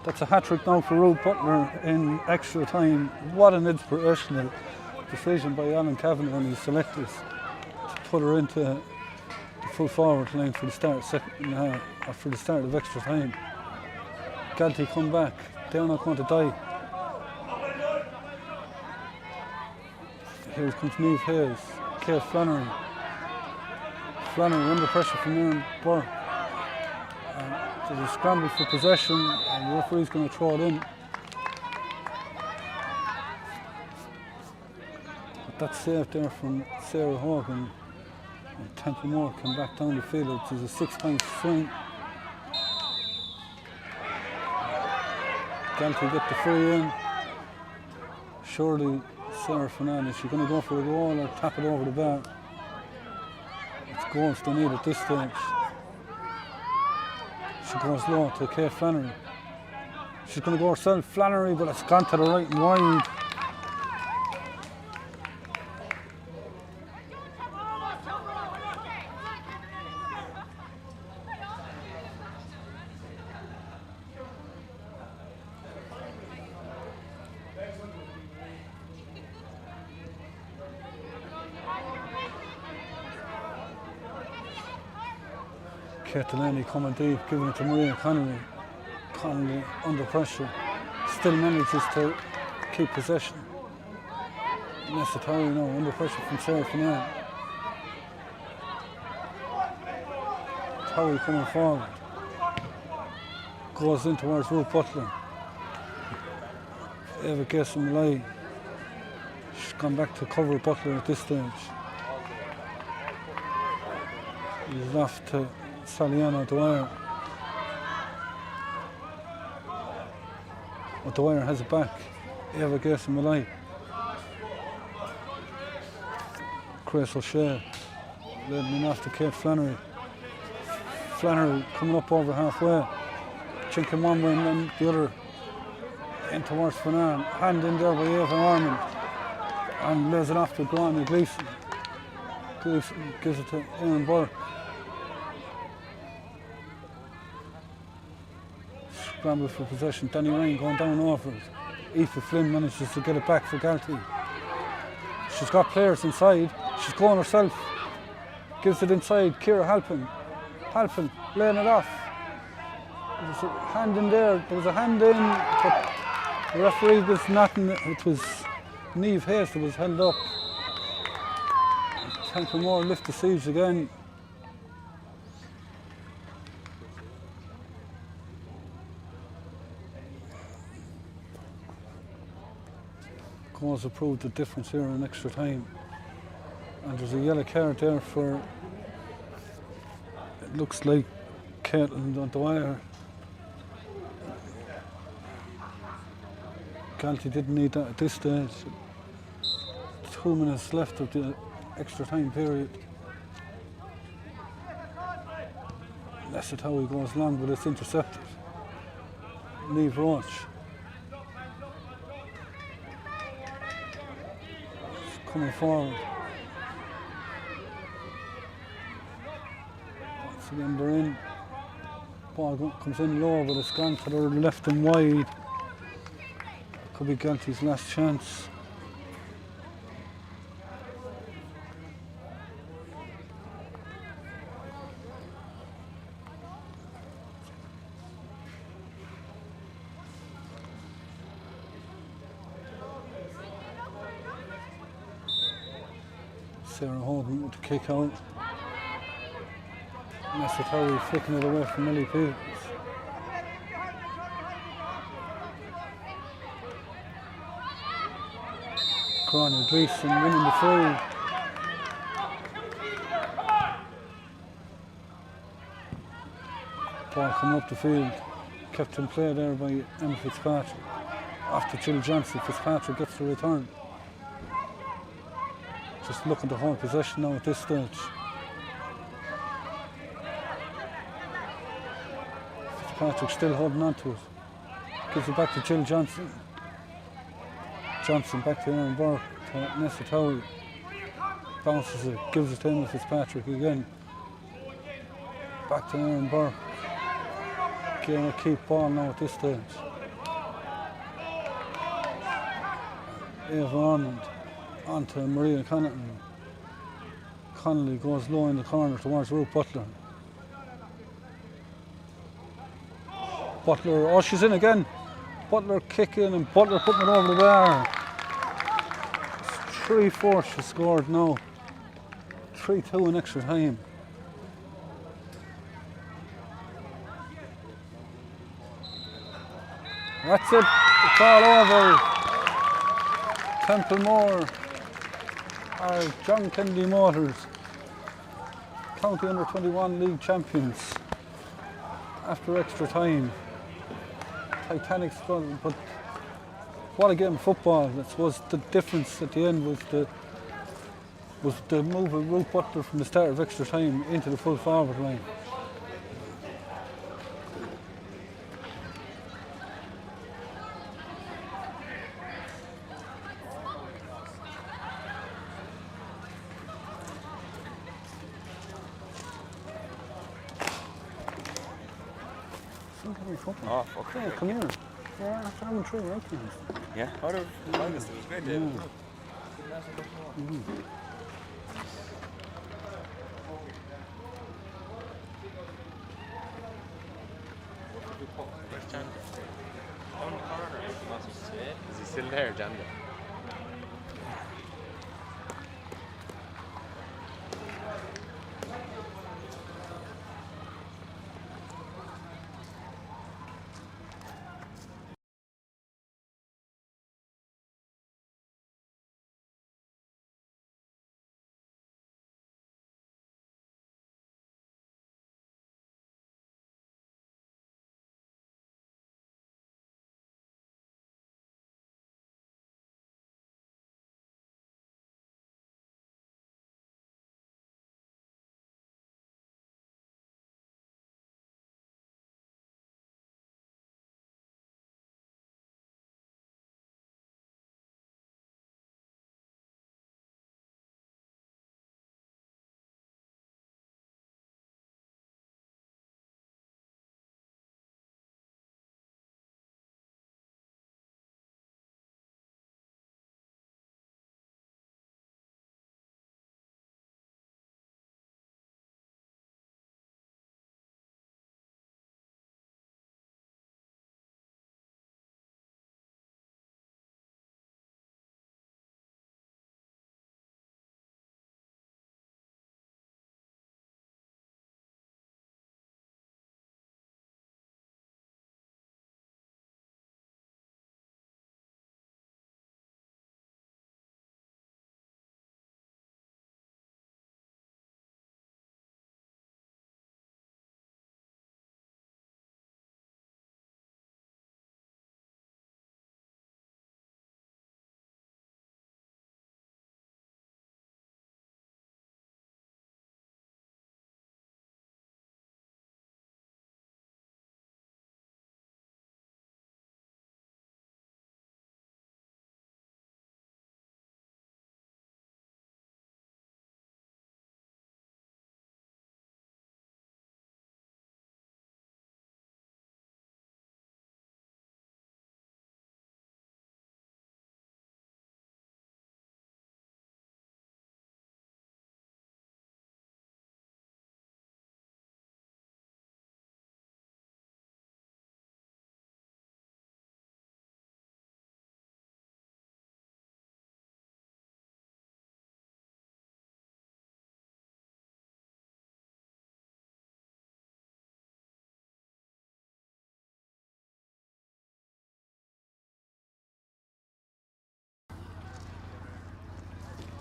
That's a hat-trick now for Ruth Butler in extra time. What an inspirational decision by Alan Kavanagh and his selectors to put her into the full forward line for the start of second half, or for the start of extra time. Galtee come back. They're not going to die. Here comes Niamh Hayes, Kate Flannery. Flannery under pressure from Aaron Burke. There's a scramble for possession and the referee's going to throw it in. But that's saved there from Sarah Hogan. And Templemore came back down the field. It's a 6-point swing. Galtee get the free in. Surely Sarah Fernand, is she going to go for a goal or tap it over the bar? It's goals they need at this stage. She goes low to Kate Flannery. She's going to go herself, Flannery, but it's gone to the right and wide. Kate Delaney coming deep, giving it to Maria Connolly. Connolly under pressure, still manages to keep possession. Nessa Torrey now under pressure from Sarah Fernand. Torrey coming forward. Goes in towards Ruth Butler. Eva Gayson-Malay. She's gone back to cover Butler at this stage. He's off to Saliana Dwyer. But Dwyer has it back. Eva Gayson-Malay. Chris O'Shea leading off to Kate Flannery. Flannery coming up over halfway. Chinking one way and then the other in towards Fernand. Hand in there by Eva Ormond. And lays it off to Grania Gleeson. Gleeson gives it to Aaron Burke. Scramble for possession. Danny Ryan going down over it. Aoife Flynn manages to get it back for Galtee. She's got players inside. She's going herself. Gives it inside. Ciara Halpin. Halpin laying it off. There's a hand in there. There was a hand in, but the referee was nothing. It was Niamh Hayes that was held up. Templemore lift the siege again. Goals have proved the difference here in extra time. And there's a yellow card there for, it looks like Caitlin Dwyer. Galtee didn't need that at this stage. 2 minutes left of the extra time period. That's it how he goes long, but it's intercepted. Niamh Roach. Coming forward. Once again they're in. Ball comes in low, but it's gone to their left and wide. Could be Galtee's last chance. Sarah Hogan with the kick out. Nessa Torrey flicking it away from Millie Pecauns. Grania Gleeson winning the free. Ball coming up the field. Kept in play there by Emma Fitzpatrick. After Jill Johnson, Fitzpatrick gets the return. Just looking to hold possession now at this stage. Fitzpatrick still holding on to it. Gives it back to Jill Johnson. Johnson back to Aaron Burke, to Nessa Towie. Bounces it, gives it to him, Fitzpatrick again. Back to Aaron Burke. Getting a keep ball now at this stage. Ava Ormond onto Maria Connaughton. Connolly goes low in the corner towards Ruth Butler. Butler, oh, she's in again. Butler kicking and Butler putting it over the bar. 3-4 she scored now. 3-2 in extra time. That's it, it's all over. Templemore are John Kennedy Motors, County Under-21 League champions after extra time. Titanic struggle, but what a game of football. That was the difference at the end was the move of Ruth Butler from the start of extra time into the full forward line. Oh, fuck. Yeah, come here. We're after having 3 right games. Yeah, out of minus, it was great, David. Where's Chandler? Down the corner. Is he still there, Chandler?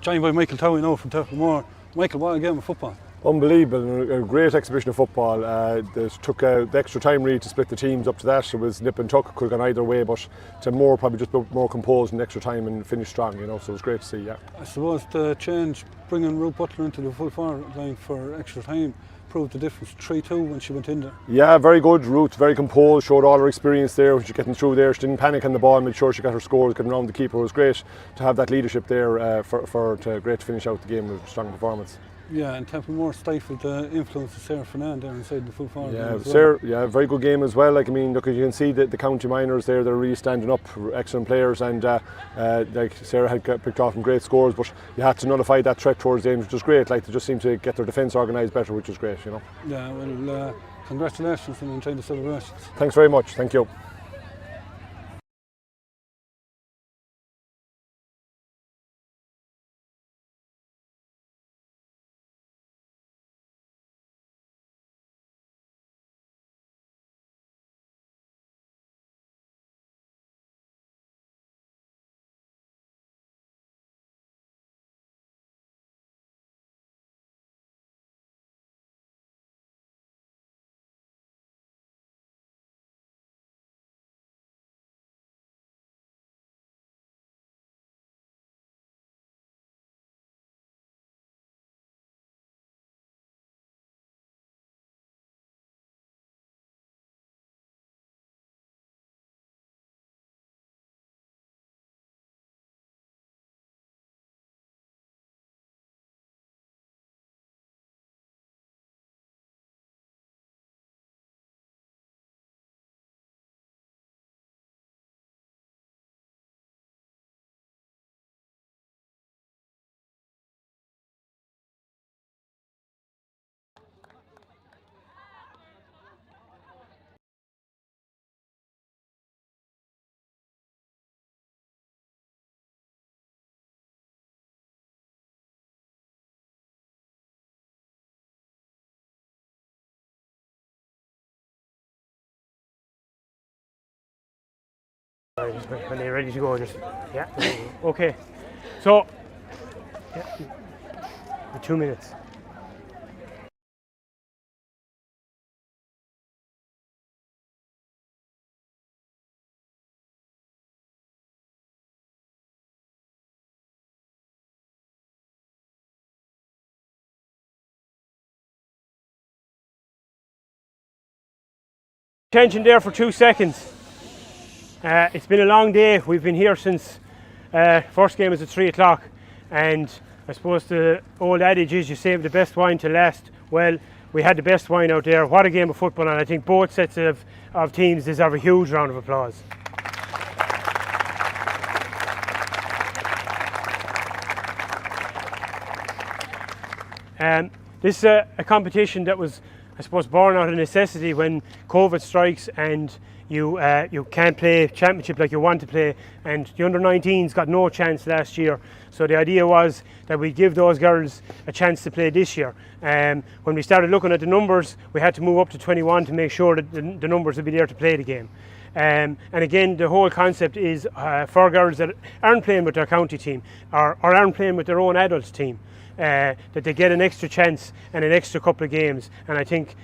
Joined by Michael Towie now from Templemore. Michael, what a game of football. Unbelievable, a great exhibition of football. They took the extra time really to split the teams up to that. It was nip and tuck, could have gone either way, but Templemore probably just built more composed in extra time and finished strong, you know, so it was great to see, yeah. I suppose the change, bringing Ruth Butler into the full forward line for extra time, proved the difference. 3-2 when she went in there. Yeah, very good. Ruth, very composed, showed all her experience there when she getting through there. She didn't panic on the ball, made sure she got her scores, getting around the keeper. It was great to have that leadership there great to finish out the game with a strong performance. Yeah, and Templemore stifled the influence of Sarah Fernand there inside the full forward. Yeah, as well. Sarah, yeah, very good game as well. Like, I mean, look, you can see the county minors there, they're really standing up, excellent players, and like Sarah had picked off some great scores, but you had to nullify that threat towards the end, which was great. Like, they just seemed to get their defence organised better, which was great, you know. Yeah, well, congratulations and enjoy the celebrations. Thanks very much, thank you. When they're ready to go, just yeah. Okay, so yeah, 2 minutes. Attention there for 2 seconds. It's been a long day. We've been here since first game is at 3 o'clock, and I suppose the old adage is you save the best wine to last. Well, we had the best wine out there. What a game of football, and I think both sets of teams deserve a huge round of applause. This is a competition that was, I suppose, born out of necessity when COVID strikes and you can't play championship like you want to play, and the under-19s got no chance last year. So the idea was that we give those girls a chance to play this year. When we started looking at the numbers, we had to move up to 21 to make sure that the numbers would be there to play the game. And again, the whole concept is for girls that aren't playing with their county team or aren't playing with their own adults team, that they get an extra chance and an extra couple of games. And I think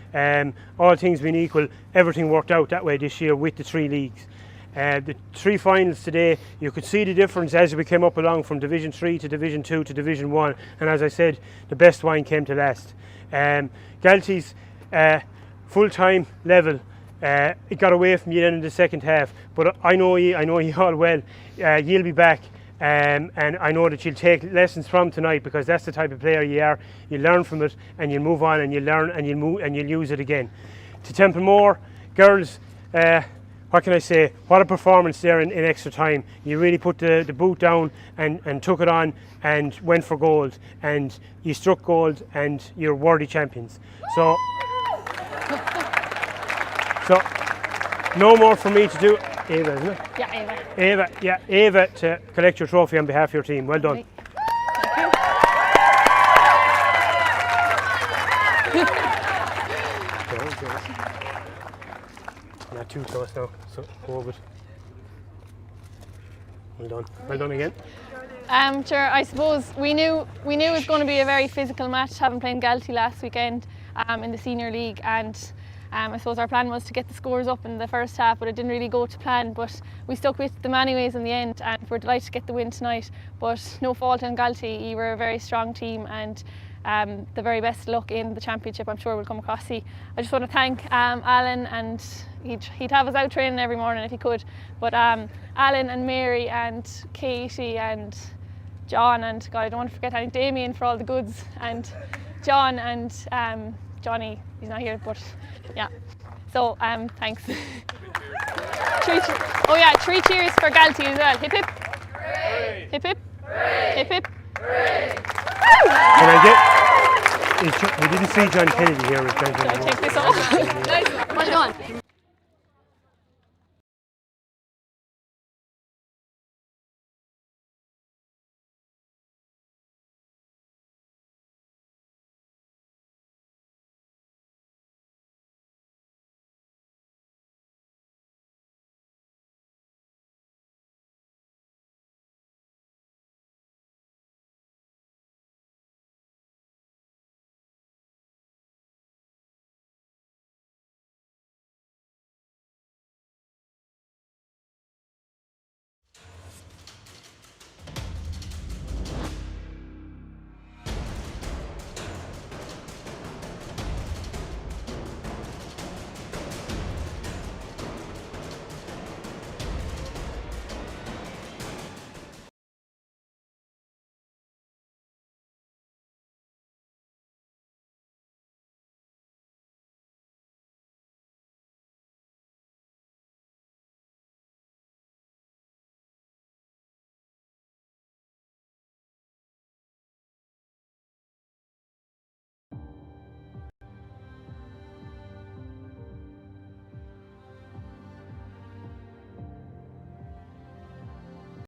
all things being equal, everything worked out that way this year with the 3 leagues. The 3 finals today, you could see the difference as we came up along from Division 3 to Division 2 to Division 1, and as I said, the best wine came to last. Galtee's full-time level, it got away from you then in the second half, but I know you all well. You'll be back, and I know that you'll take lessons from tonight, because that's the type of player you are. You learn from it, and you'll move on, and you'll learn, and you'll move, and you'll use it again. To Templemore girls, what can I say? What a performance there in extra time. You really put the boot down and took it on and went for gold, and you struck gold, and you're worthy champions. So no more for me to do. Ava, isn't it? Yeah, Ava. Ava, to collect your trophy on behalf of your team. Well done. Right. Not too close now, so over it. Well done. Well done again. Sure, I suppose we knew it was going to be a very physical match, having played Galtee last weekend in the senior league, and I suppose our plan was to get the scores up in the first half, but it didn't really go to plan. But we stuck with them anyways in the end, and we're delighted to get the win tonight. But no fault in Galtee, you were a very strong team, and the very best luck in the championship. I'm sure we'll come across. I just want to thank Alan, and he'd have us out training every morning if he could. But Alan and Mary and Katie and John, and God, I don't want to forget any, Damien for all the goods, and John and Johnny. He's not here, but yeah. So thanks. 3 cheers for Galtee as well. Hip hip. Hooray. Hip hip. Hooray. Hip hip. Hooray. Can I get? We didn't see John Kennedy here. Should I take this off? Well done.